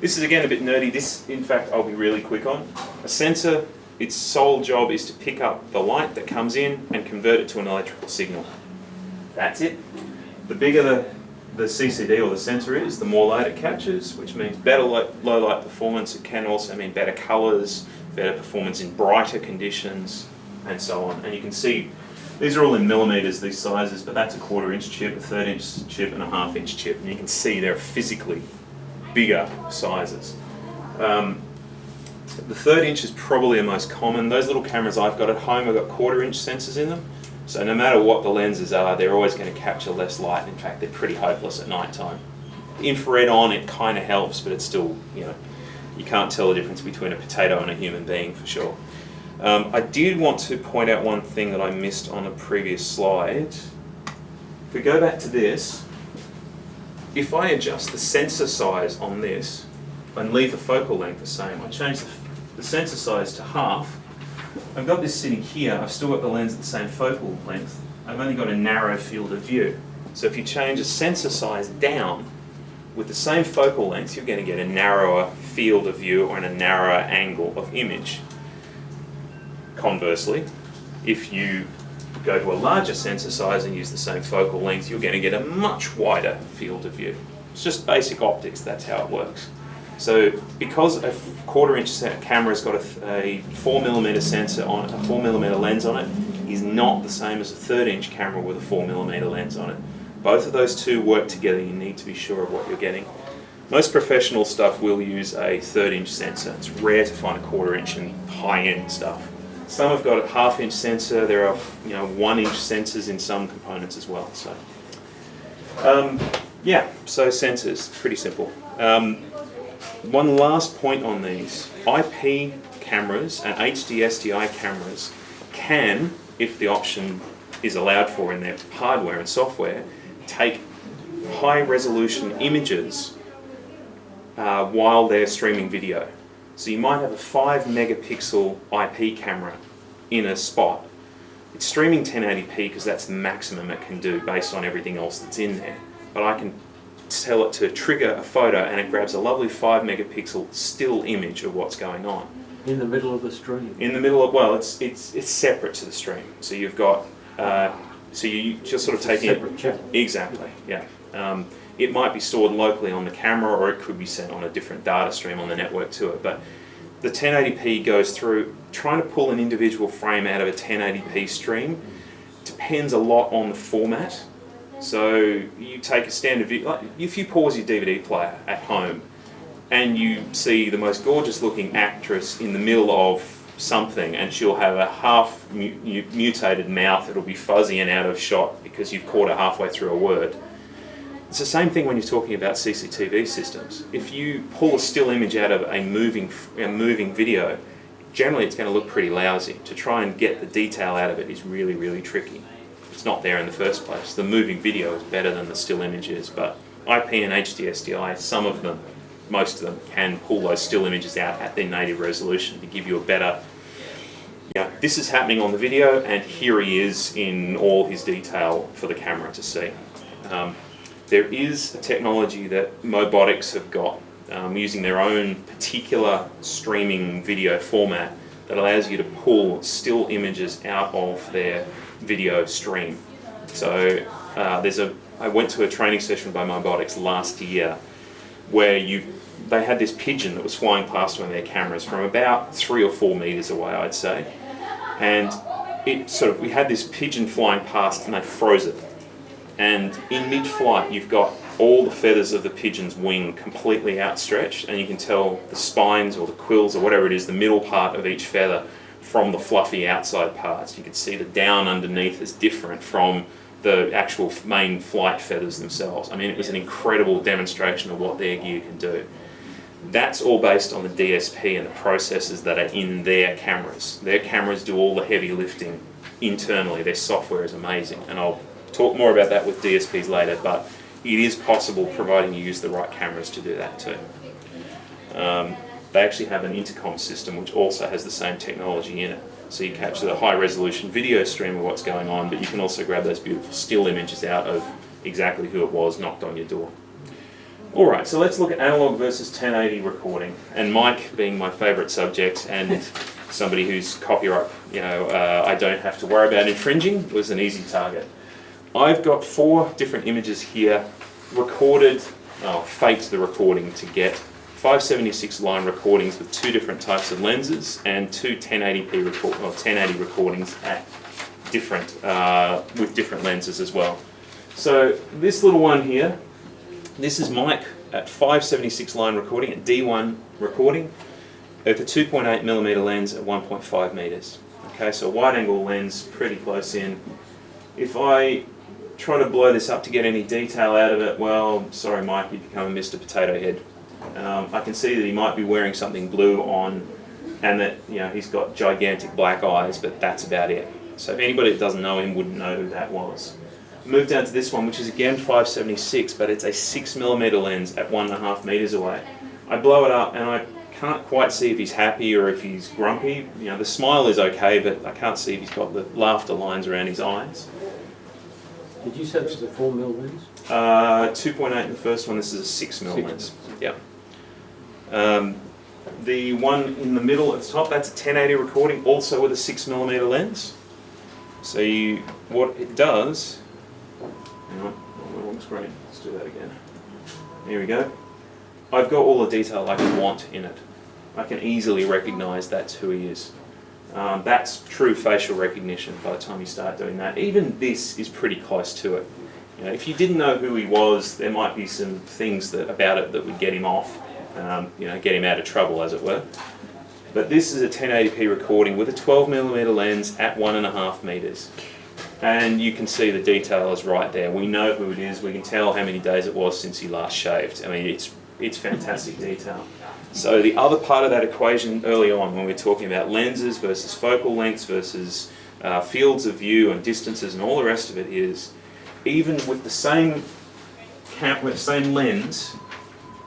This is again a bit nerdy. This, in fact, I'll be really quick on. A sensor, its sole job is to pick up the light that comes in and convert it to an electrical signal. That's it. The bigger the CCD or the sensor is, the more light it captures, which means better low light performance. It can also mean better colours, better performance in brighter conditions, and so on. And you can see, these are all in millimetres, these sizes, but that's a 1/4 inch chip, a 1/3 inch chip, and a 1/2 inch chip. And you can see they're physically bigger sizes. The 1/3 inch is probably the most common. Those little cameras I've got at home have got 1/4 inch sensors in them. So no matter what the lenses are, they're always going to capture less light. In fact, they're pretty hopeless at night time. Infrared on, it kind of helps, but it's still, you know, you can't tell the difference between a potato and a human being for sure. I did want to point out one thing that I missed on a previous slide. If we go back to this, if I adjust the sensor size on this and leave the focal length the same, I change the sensor size to half, I've got this sitting here, I've still got the lens at the same focal length, I've only got a narrow field of view. So if you change the sensor size down with the same focal length, you're going to get a narrower field of view and a narrower angle of image. Conversely, if you go to a larger sensor size and use the same focal length, you're going to get a much wider field of view. It's just basic optics, that's how it works. So because a 1/4 inch camera's got a 4mm sensor on it, a 4mm lens on it, is not the same as a 1/3 inch camera with a 4mm lens on it. Both of those two work together. You need to be sure of what you're getting. Most professional stuff will use a 1/3 inch sensor. It's rare to find a 1/4 inch in high-end stuff. Some have got a 1/2 inch sensor. There are 1 inch sensors in some components as well. So yeah, so sensors, pretty simple. One last point on these. IP cameras and HD-SDI cameras can, if the option is allowed for in their hardware and software, take high resolution images while they're streaming video. So you might have a 5 megapixel IP camera in a spot. It's streaming 1080p because that's the maximum it can do based on everything else that's in there. But I can tell it to trigger a photo and it grabs a lovely 5 megapixel still image of what's going on. In the middle of the stream. In the middle of, well, it's separate to the stream. So you've got, so you just sort of take it. Separate channel. Exactly, yeah. It might be stored locally on the camera or it could be sent on a different data stream on the network to it. But the 1080p goes through, trying to pull an individual frame out of a 1080p stream depends a lot on the format. So you take a standard video, like if you pause your DVD player at home and you see the most gorgeous looking actress in the middle of something and she'll have a half mutated mouth, it'll be fuzzy and out of shot because you've caught her halfway through a word. It's the same thing when you're talking about CCTV systems. If you pull a still image out of a moving video, generally it's going to look pretty lousy. To try and get the detail out of it is really, really tricky. It's not there in the first place. The moving video is better than the still images, but IP and HD-SDI, some of them, most of them, can pull those still images out at their native resolution to give you a better, this is happening on the video and here he is in all his detail for the camera to see. There is a technology that Mobotics have got using their own particular streaming video format that allows you to pull still images out of their video stream. So I went to a training session by Mobotics last year where they had this pigeon that was flying past one of their cameras from about 3 or 4 meters away, I'd say, and we had this pigeon flying past and they froze it. And in mid-flight, you've got all the feathers of the pigeon's wing completely outstretched, and you can tell the spines or the quills or whatever it is, the middle part of each feather from the fluffy outside parts. You can see the down underneath is different from the actual main flight feathers themselves. I mean, it was an incredible demonstration of what their gear can do. That's all based on the DSP and the processors that are in their cameras. Their cameras do all the heavy lifting internally. Their software is amazing, and I'll talk more about that with DSPs later, but it is possible providing you use the right cameras to do that too. They actually have an intercom system which also has the same technology in it. So you capture the high resolution video stream of what's going on, but you can also grab those beautiful still images out of exactly who it was knocked on your door. Alright, so let's look at analog versus 1080 recording. And Mike, being my favourite subject and somebody whose copyright, I don't have to worry about infringing, was an easy target. I've got 4 different images here, recorded, faked the recording to get 576 line recordings with 2 different types of lenses and 2 1080p 1080 recordings at different with different lenses as well. So this little one here, this is Mike at 576 line recording at D1 recording with a 2.8mm lens at 1.5 meters. Okay, so a wide angle lens, pretty close in. If I try to blow this up to get any detail out of it, well, sorry Mike, you become a Mr. Potato Head. I can see that he might be wearing something blue on, and that he's got gigantic black eyes, but that's about it. So if anybody that doesn't know him wouldn't know who that was. Move down to this one, which is again 576, but it's a 6mm lens at 1.5 meters away. I blow it up and I can't quite see if he's happy or if he's grumpy. The smile is okay, but I can't see if he's got the laughter lines around his eyes. Did you say this is a 4mm lens? 2.8 in the first one, this is a 6mm lens. Yeah. The one in the middle at the top, that's a 1080 recording, also with a 6mm lens. So what it does, hang on, wrong screen, let's do that again. Here we go. I've got all the detail I can want in it. I can easily recognise that's who he is. That's true facial recognition by the time you start doing that. Even this is pretty close to it. If you didn't know who he was, there might be some things about it that would get him off, get him out of trouble, as it were. But this is a 1080p recording with a 12mm lens at 1.5 meters. And you can see the detail is right there. We know who it is. We can tell how many days it was since he last shaved. I mean, it's fantastic detail. So the other part of that equation early on, when we're talking about lenses versus focal lengths versus fields of view and distances and all the rest of it, is even with the same lens,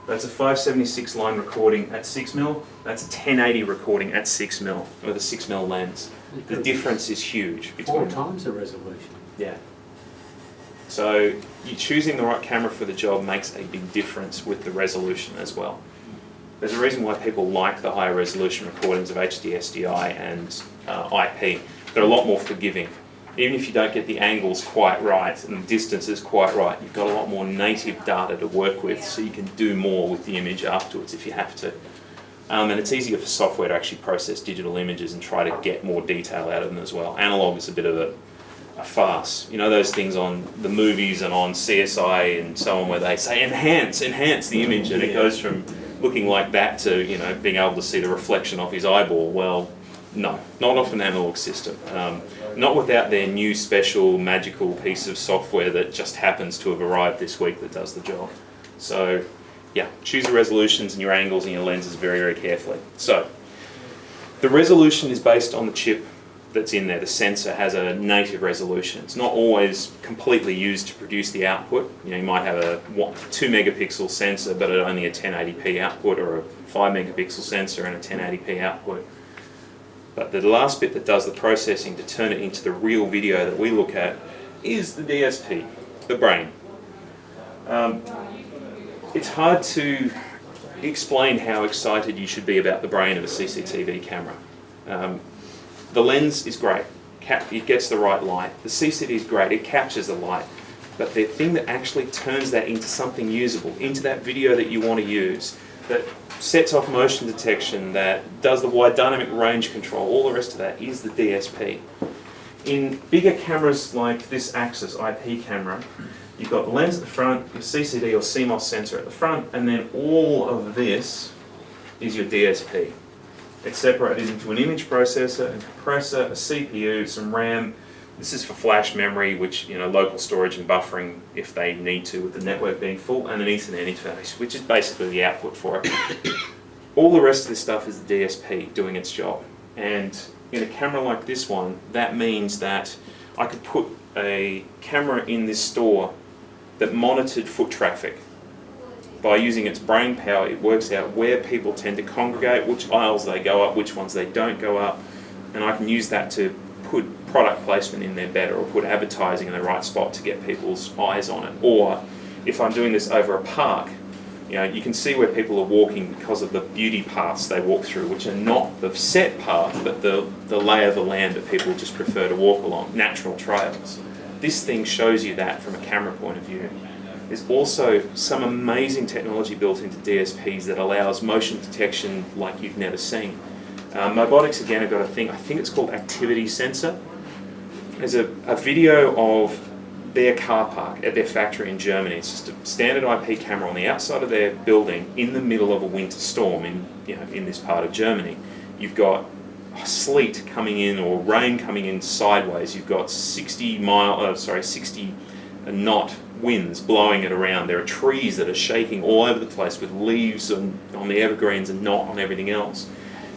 that's a 576 line recording at 6mm, that's a 1080 recording at 6mm with a 6mm lens. The difference is huge between 4 times the resolution. Yeah. So choosing the right camera for the job makes a big difference with the resolution as well. There's a reason why people like the higher resolution recordings of HD-SDI and IP. They're a lot more forgiving. Even if you don't get the angles quite right and the distances quite right, you've got a lot more native data to work with, so you can do more with the image afterwards if you have to. And it's easier for software to actually process digital images and try to get more detail out of them as well. Analog is a bit of a farce. Those things on the movies and on CSI and so on, where they say enhance the image, and it goes from looking like that to being able to see the reflection of his eyeball. Well, no, not off an analog system. Not without their new special magical piece of software that just happens to have arrived this week that does the job. So yeah, choose the resolutions and your angles and your lenses very, very carefully. So the resolution is based on the chip that's in there. The sensor has a native resolution. It's not always completely used to produce the output. You might have a 2 megapixel sensor but only a 1080p output, or a 5 megapixel sensor and a 1080p output. But the last bit that does the processing to turn it into the real video that we look at is the DSP, the brain. It's hard to explain how excited you should be about the brain of a CCTV camera. The lens is great, it gets the right light. The CCTV is great, it captures the light. But the thing that actually turns that into something usable, into that video that you want to use, that sets off motion detection, that does the wide dynamic range control, all the rest of that, is the DSP. In bigger cameras like this Axis IP camera, you've got the lens at the front, your CCD or CMOS sensor at the front, and then all of this is your DSP. It's separated into an image processor, a compressor, a CPU, some RAM, This is for flash memory, which, local storage and buffering if they need to with the network being full, and an Ethernet interface, which is basically the output for it. All the rest of this stuff is the DSP doing its job. And in a camera like this one, that means that I could put a camera in this store that monitored foot traffic. By using its brain power, it works out where people tend to congregate, which aisles they go up, which ones they don't go up, and I can use that to put product placement in there better, or put advertising in the right spot to get people's eyes on it. Or if I'm doing this over a park, you can see where people are walking because of the beauty paths they walk through, which are not the set path, but the lay of the land that people just prefer to walk along, natural trails. This thing shows you that from a camera point of view. There's also some amazing technology built into DSPs that allows motion detection like you've never seen. Mobotics again have got a thing, I think it's called activity sensor. There's a video of their car park at their factory in Germany. It's just a standard IP camera on the outside of their building in the middle of a winter storm in this part of Germany. You've got sleet coming in or rain coming in sideways. You've got 60 knot winds blowing it around. There are trees that are shaking all over the place with leaves on the evergreens and not on everything else.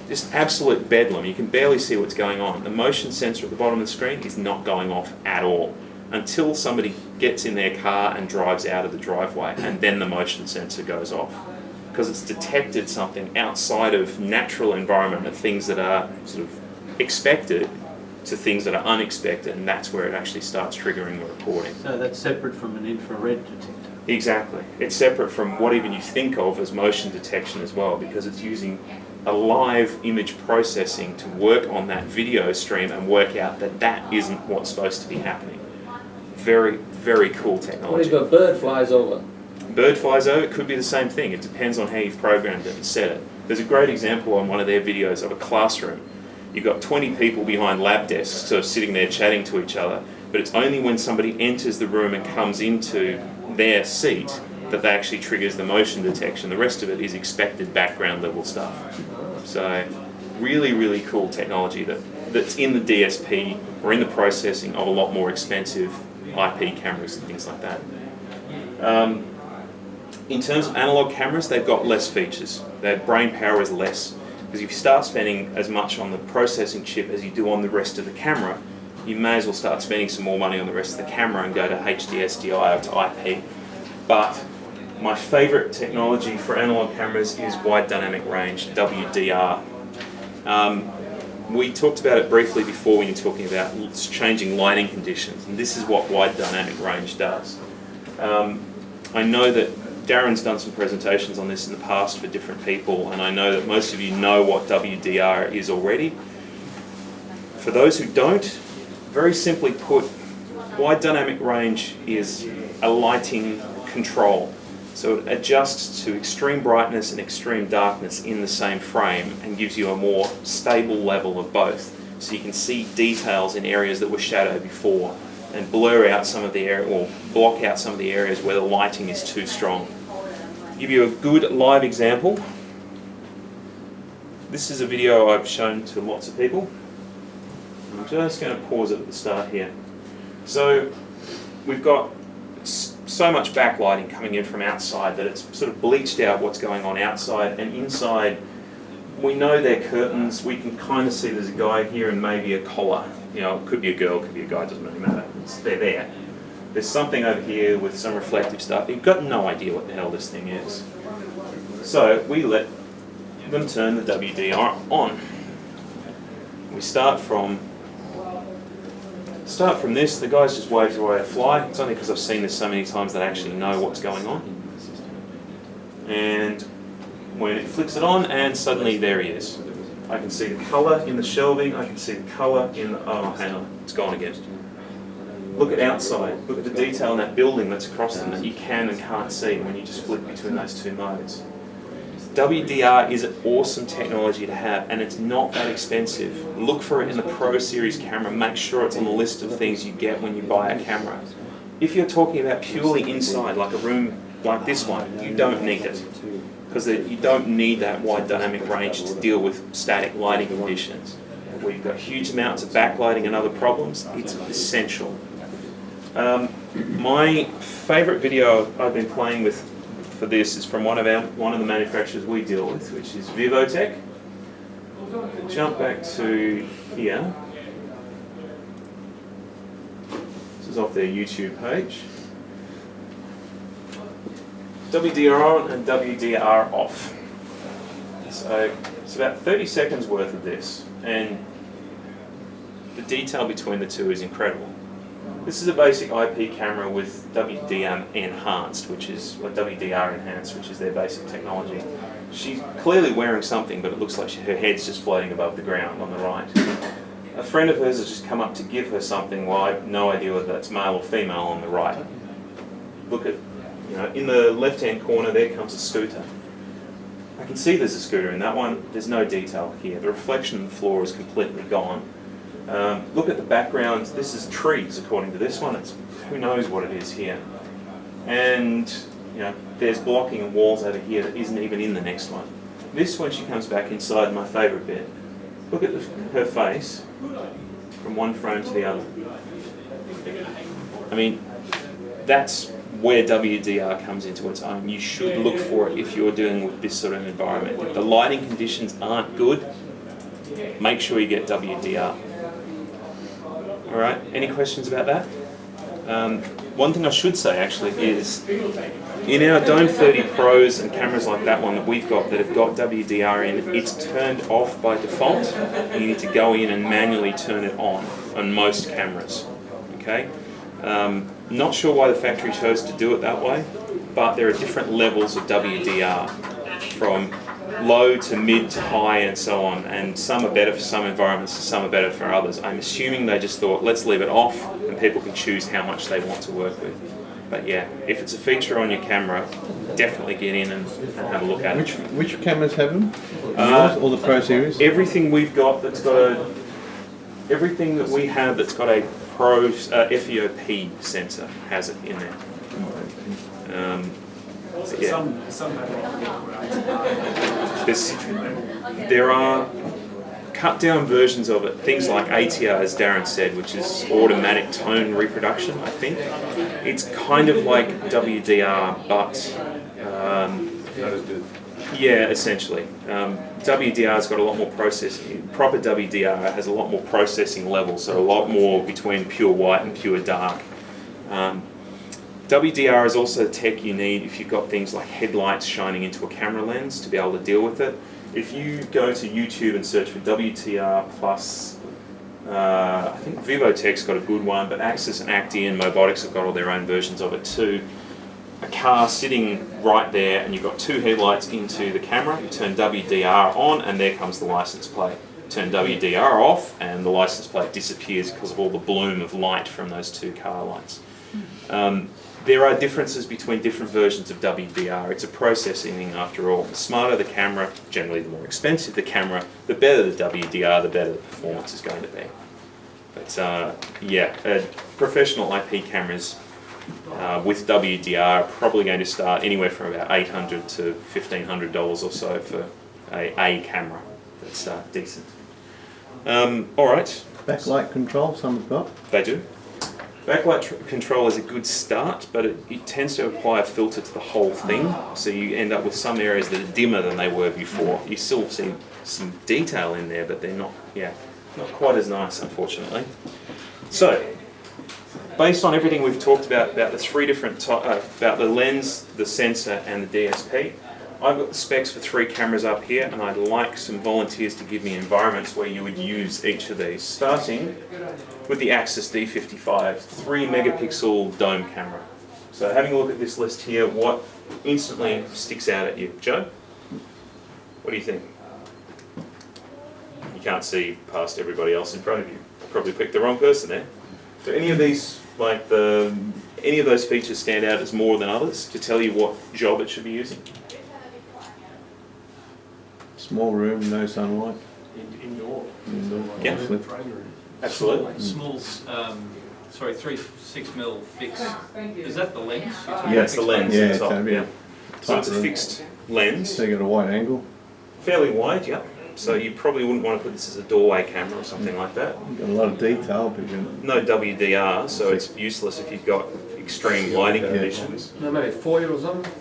Just absolute bedlam. You can barely see what's going on. The motion sensor at the bottom of the screen is not going off at all until somebody gets in their car and drives out of the driveway, and then the motion sensor goes off because it's detected something outside of natural environment, of things that are sort of expected to things that are unexpected, and that's where it actually starts triggering the recording. So that's separate from an infrared detector? Exactly. It's separate from what even you think of as motion detection as well, because it's using a live image processing to work on that video stream and work out that that isn't what's supposed to be happening. Very, very cool technology. What if a bird flies over? Bird flies over, it could be the same thing. It depends on how you've programmed it and set it. There's a great example on one of their videos of a classroom. You've got 20 people behind lab desks sort of sitting there chatting to each other, but it's only when somebody enters the room and comes into their seat that that actually triggers the motion detection. The rest of it is expected background level stuff. So really, really cool technology that's in the DSP or in the processing of a lot more expensive IP cameras and things like that. In terms of analog cameras, they've got less features. Their brain power is less, because if you start spending as much on the processing chip as you do on the rest of the camera, you may as well start spending some more money on the rest of the camera and go to HD-SDI or to IP. But my favourite technology for analog cameras is wide dynamic range, WDR. We talked about it briefly before when you're talking about changing lighting conditions, and this is what wide dynamic range does. I know that Darren's done some presentations on this in the past for different people, and I know that most of you know what WDR is already. For those who don't, very simply put, wide dynamic range is a lighting control. So it adjusts to extreme brightness and extreme darkness in the same frame and gives you a more stable level of both. So you can see details in areas that were shadowed before and blur out some of the area, or block out some of the areas where the lighting is too strong. To give you a good live example, this is a video I've shown to lots of people. I'm just going to pause it at the start here. So we've got so much backlighting coming in from outside that it's sort of bleached out what's going on outside, and inside we know they're curtains. We can kind of see there's a guy here and maybe a collar. It could be a girl, could be a guy, doesn't really matter. They're there. There's something over here with some reflective stuff. You've got no idea what the hell this thing is. So we let them turn the WDR on. We start from this. The guy's just waved away a fly. It's only because I've seen this so many times that I actually know what's going on. And when it flicks it on, and suddenly there he is. I can see the colour in the shelving. I can see the colour in the, oh, hang on, it's gone again. Look at outside. Look at the detail in that building that's across them that you can and can't see when you just flick between those two modes. WDR is an awesome technology to have, and it's not that expensive. Look for it in the Pro Series camera. Make sure it's on the list of things you get when you buy a camera. If you're talking about purely inside, like a room like this one, you don't need it, because you don't need that wide dynamic range to deal with static lighting conditions. where you've got huge amounts of backlighting and other problems, it's essential. My favourite video I've been playing with for this is from one of the manufacturers we deal with, which is Vivotech. Jump back to here. This is off their YouTube page. WDR on and WDR off. So it's about 30 seconds worth of this, and the detail between the two is incredible. This is a basic IP camera with WDR enhanced, which is their basic technology. She's clearly wearing something, but it looks like her head's just floating above the ground on the right. A friend of hers has just come up to give her something. Well, I have no idea whether that's male or female on the right. Look at, in the left-hand corner there comes a scooter. I can see there's a scooter in that one. There's no detail here. The reflection of the floor is completely gone. Look at the background. This is trees, according to this one. It's who knows what it is here. And there's blocking and walls over here that isn't even in the next one. This, when she comes back inside, my favourite bit. Look at her face from one frame to the other. I mean, that's where WDR comes into its own. You should look for it if you're dealing with this sort of environment. If the lighting conditions aren't good, make sure you get WDR. All right, any questions about that? One thing I should say actually is, in our Dome 30 Pros and cameras like that one that we've got that have got WDR in, it's turned off by default. You need to go in and manually turn it on most cameras, okay? Not sure why the factory chose to do it that way, but there are different levels of WDR from low to mid to high and so on, and some are better for some environments and some are better for others. I'm assuming they just thought, let's leave it off and people can choose how much they want to work with. But yeah, if it's a feature on your camera, definitely get in and have a look at it. Which cameras have them? Yours or the Pro Series? Everything we've got that's got everything that we have that's got a Pro FEOP sensor has it in there. Yeah. There are cut down versions of it, things like ATR, as Darren said, which is automatic tone reproduction, I think. It's kind of like WDR, but yeah, essentially. WDR's got a lot more processing. Proper WDR has a lot more processing levels, so a lot more between pure white and pure dark. WDR is also tech you need if you've got things like headlights shining into a camera lens to be able to deal with it. If you go to YouTube and search for WDR plus, I think Vivotech's got a good one, but Axis and Acti and Mobotics have got all their own versions of it too. A car sitting right there and you've got two headlights into the camera, you turn WDR on and there comes the license plate. Turn WDR off and the license plate disappears because of all the bloom of light from those two car lights. There are differences between different versions of WDR. It's a processing thing after all. The smarter the camera, generally the more expensive the camera, the better the WDR, the better the performance is going to be. But yeah, professional IP cameras with WDR are probably going to start anywhere from about $800 to $1,500 or so for a camera that's decent. All right. Backlight control, some have got. They do. Backlight control is a good start, but it tends to apply a filter to the whole thing, so you end up with some areas that are dimmer than they were before. You still see some detail in there, but they're not quite as nice, unfortunately. So, based on everything we've talked about the three different about the lens, the sensor, and the DSP, I've got the specs for 3 cameras up here, and I'd like some volunteers to give me environments where you would use each of these, starting with the Axis D55 3 megapixel dome camera. So having a look at this list here, what instantly sticks out at you? Joe? What do you think? You can't see past everybody else in front of you. I probably picked the wrong person there. Do any of these, any of those features stand out as more than others to tell you what job it should be using? Small room, no sunlight. Indoor. Yeah. Training room. Absolutely. Small, 6mm fixed. Is that the lens? Yeah, it's the lens. Yeah, at the top. it's Yeah. So it's a fixed lens, So you got a wide angle. fairly wide, yeah. So you probably wouldn't want to put this as a doorway camera or something like that. You've got a lot of detail, but you No WDR, so it's useless if you've got extreme lighting conditions. No, maybe a foyer or something.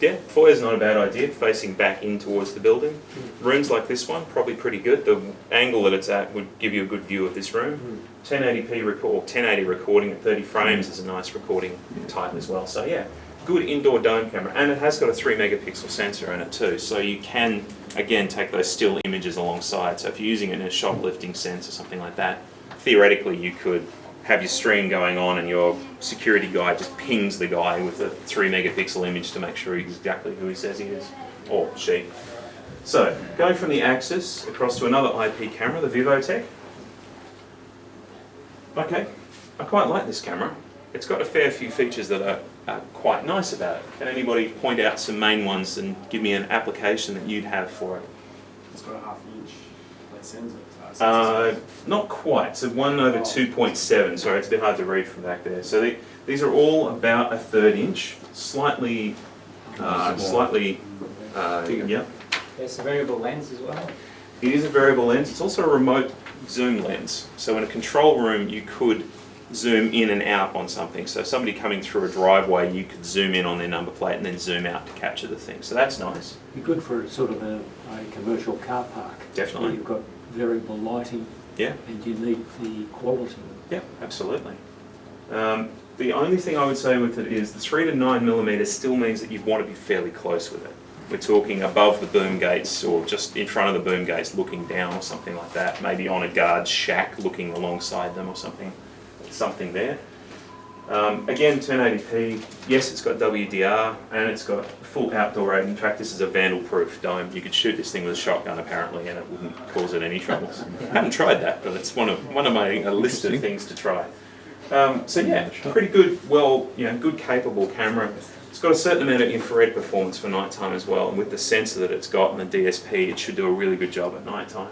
Yeah, foyer's not a bad idea, facing back in towards the building. Rooms like this one, probably pretty good. The angle that it's at would give you a good view of this room. 1080p record, 1080 recording at 30 frames is a nice recording type as well. So yeah, good indoor dome camera, and it has got a 3 megapixel sensor in it too. So you can, again, take those still images alongside. So if you're using it in a shoplifting sense or something like that, theoretically you could have your stream going on and your security guy just pings the guy with a 3 megapixel image to make sure he's exactly who he says he is, or she. So, going from the Axis across to another IP camera, the Vivotech. Okay, I quite like this camera. It's got a fair few features that are quite nice about it. Can anybody point out some main ones and give me an application that you'd have for it? It's got a 1/2 inch LED sensor. Not quite, so 1/2.7, sorry, it's a bit hard to read from back there. So these are all about a 1/3 inch, slightly, yeah. There's a variable lens as well. It is a variable lens, it's also a remote zoom lens. So in a control room you could zoom in and out on something. So somebody coming through a driveway, you could zoom in on their number plate and then zoom out to capture the thing. So that's nice. Be good for sort of a commercial car park. Definitely. Where you've got variable lighting. Yeah. And you need the quality. Yeah, absolutely. The only thing I would say with it is the 3 to 9 millimeters still means that you'd want to be fairly close with it. We're talking above the boom gates or just in front of the boom gates looking down or something like that. Maybe on a guard's shack looking alongside them or something there. Again, 1080p, yes, it's got WDR and it's got full outdoor rating. In fact, this is a vandal-proof dome. You could shoot this thing with a shotgun apparently and it wouldn't cause it any troubles. I haven't tried that, but it's one of my list of things to try. So yeah, pretty good, good capable camera. It's got a certain amount of infrared performance for nighttime as well, and with the sensor that it's got and the DSP, it should do a really good job at nighttime.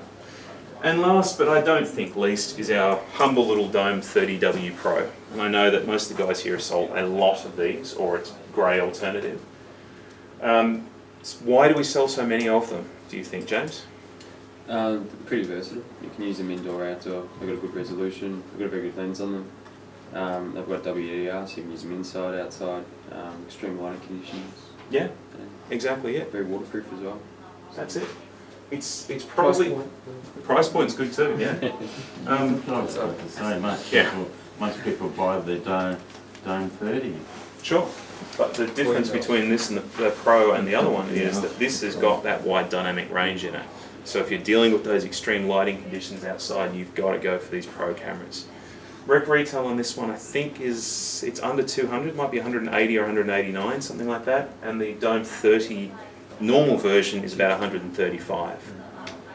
And last, but I don't think least, is our humble little Dome 30W Pro. And I know that most of the guys here have sold a lot of these, or its grey alternative. Why do we sell so many of them, do you think, James? Pretty versatile. You can use them indoor, outdoor. They've got a good resolution, they've got a very good lens on them. They've got WDR, so you can use them inside, outside, extreme lighting conditions. Yeah, exactly, yeah. Very waterproof as well. That's it. It's probably... The price point's good too, yeah. Not so much. Yeah. Most people buy the Dome 30. Sure. But the difference between this and the Pro and the other one is that this has got that wide dynamic range in it. So if you're dealing with those extreme lighting conditions outside, you've got to go for these Pro cameras. Rec retail on this one I think it's under 200, might be 180 or 189, something like that. And the Dome 30 normal version is about 135.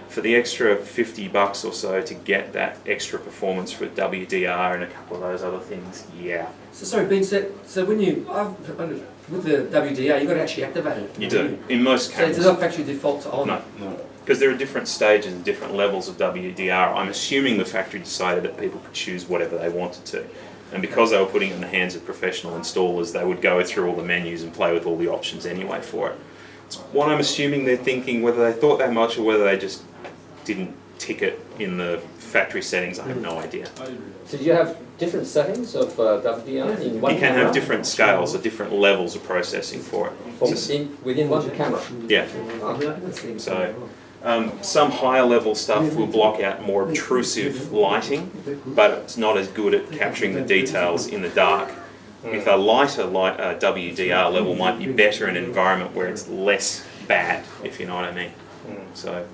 For the extra $50 or so to get that extra performance for WDR and a couple of those other things, yeah. So sorry, Ben, so when with the WDR, you've got to actually activate it. You do, in most So cameras. it's not factory default to on? No, because there are different stages and different levels of WDR. I'm assuming the factory decided that people could choose whatever they wanted to. And because they were putting it in the hands of professional installers, they would go through all the menus and play with all the options anyway for it. It's what I'm assuming they're thinking, whether they thought that much or whether they just didn't tick it in the factory settings, I have no idea. So do you have different settings of WDR in one You can camera? have different scales or different levels of processing for it. Within one camera? Yeah. So some higher level stuff will block out more obtrusive lighting, but it's not as good at capturing the details in the dark. With a lighter WDR level might be better in an environment where it's less bad, if you know what I mean. So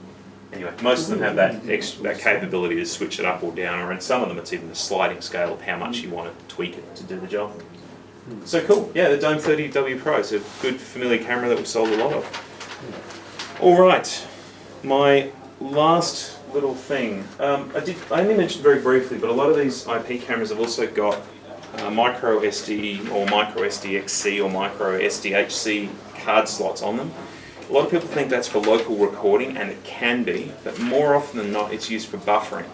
anyway, most of them have that capability to switch it up or down, or in some of them it's even a sliding scale of how much you want to tweak it to do the job. So cool, yeah, the Dome 30W Pro is a good familiar camera that we've sold a lot of. Alright, my last little thing. I only mentioned very briefly, but a lot of these IP cameras have also got micro SD or micro SDXC or micro SDHC card slots on them. A lot of people think that's for local recording, and it can be, but more often than not it's used for buffering.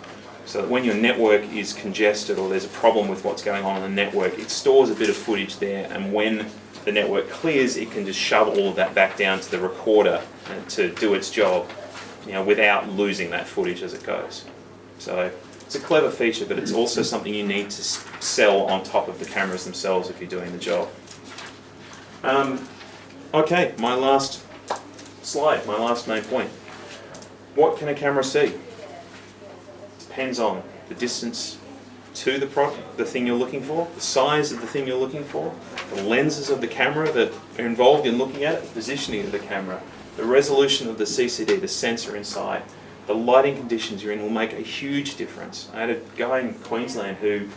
So that when your network is congested or there's a problem with what's going on in the network, it stores a bit of footage there, and when the network clears, it can just shove all of that back down to the recorder to do its job. without losing that footage as it goes. So it's a clever feature, but it's also something you need to sell on top of the cameras themselves if you're doing the job. Okay, my last slide, my last main point. What can a camera see? Depends on the distance to the thing you're looking for, the size of the thing you're looking for, the lenses of the camera that are involved in looking at it, the positioning of the camera, the resolution of the CCD, the sensor inside, the lighting conditions you're in will make a huge difference. I had a guy in Queensland who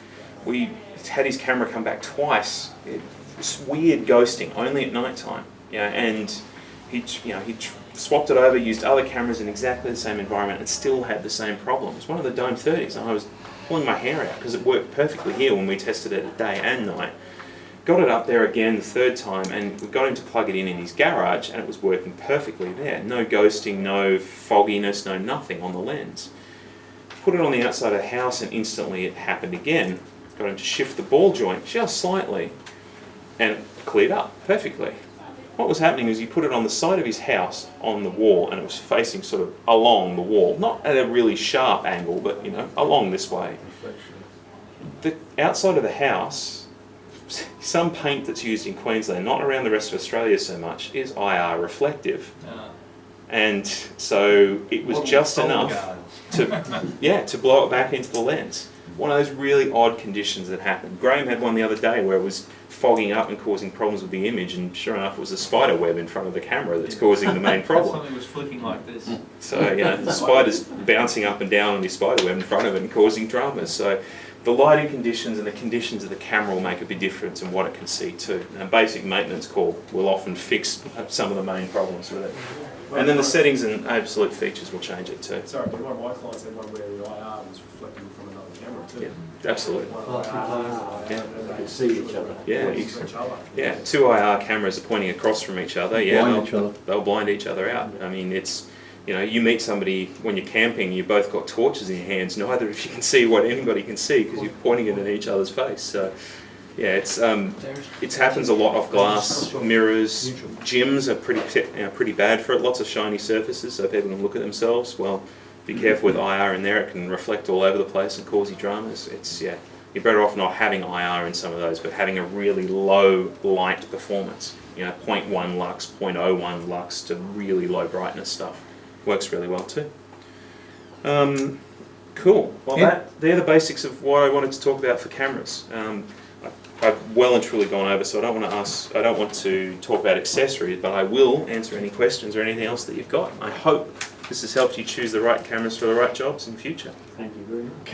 we had his camera come back twice. It's weird ghosting, only at night time. And he swapped it over, used other cameras in exactly the same environment, and still had the same problem. It's one of the Dome 30s, and I was pulling my hair out because it worked perfectly here when we tested it at day and night. Got it up there again the third time, and we got him to plug it in his garage, and it was working perfectly there. No ghosting, no fogginess, no nothing on the lens. Put it on the outside of the house, and instantly it happened again. Got him to shift the ball joint just slightly, and it cleared up perfectly. What was happening is he put it on the side of his house on the wall, and it was facing sort of along the wall, not at a really sharp angle, but along this way. The outside of the house, some paint that's used in Queensland, not around the rest of Australia so much, is IR reflective. And so it was just enough to blow it back into the lens. One of those really odd conditions that happened. Graham had one the other day where it was fogging up and causing problems with the image, and sure enough it was a spider web in front of the camera that's causing the main problem. Something was flicking like this. So the spider's bouncing up and down on his spider web in front of it and causing dramas. So the lighting conditions and the conditions of the camera will make a big difference in what it can see too. And a basic maintenance call will often fix some of the main problems with it. And then the settings and absolute features will change it too. Sorry, but one of my clients had one where the IR was reflecting from another camera too. Yeah, absolutely. They can see each other. Yeah, two IR cameras are pointing across from each other. They'll blind each other out. I mean, it's, you meet somebody when you're camping, you've both got torches in your hands, neither of you can see what anybody can see because you're pointing it in each other's face. So yeah, it happens a lot off glass, mirrors. Gyms are pretty bad for it. Lots of shiny surfaces, so people can look at themselves. Well, be careful with IR in there. It can reflect all over the place and cause you dramas. You're better off not having IR in some of those, but having a really low light performance. 0.1 lux, 0.01 lux to really low brightness stuff. Works really well too. Cool. Well, they're the basics of what I wanted to talk about for cameras. I've well and truly gone over, so I don't want to talk about accessories, but I will answer any questions or anything else that you've got. I hope this has helped you choose the right cameras for the right jobs in future. Thank you very much.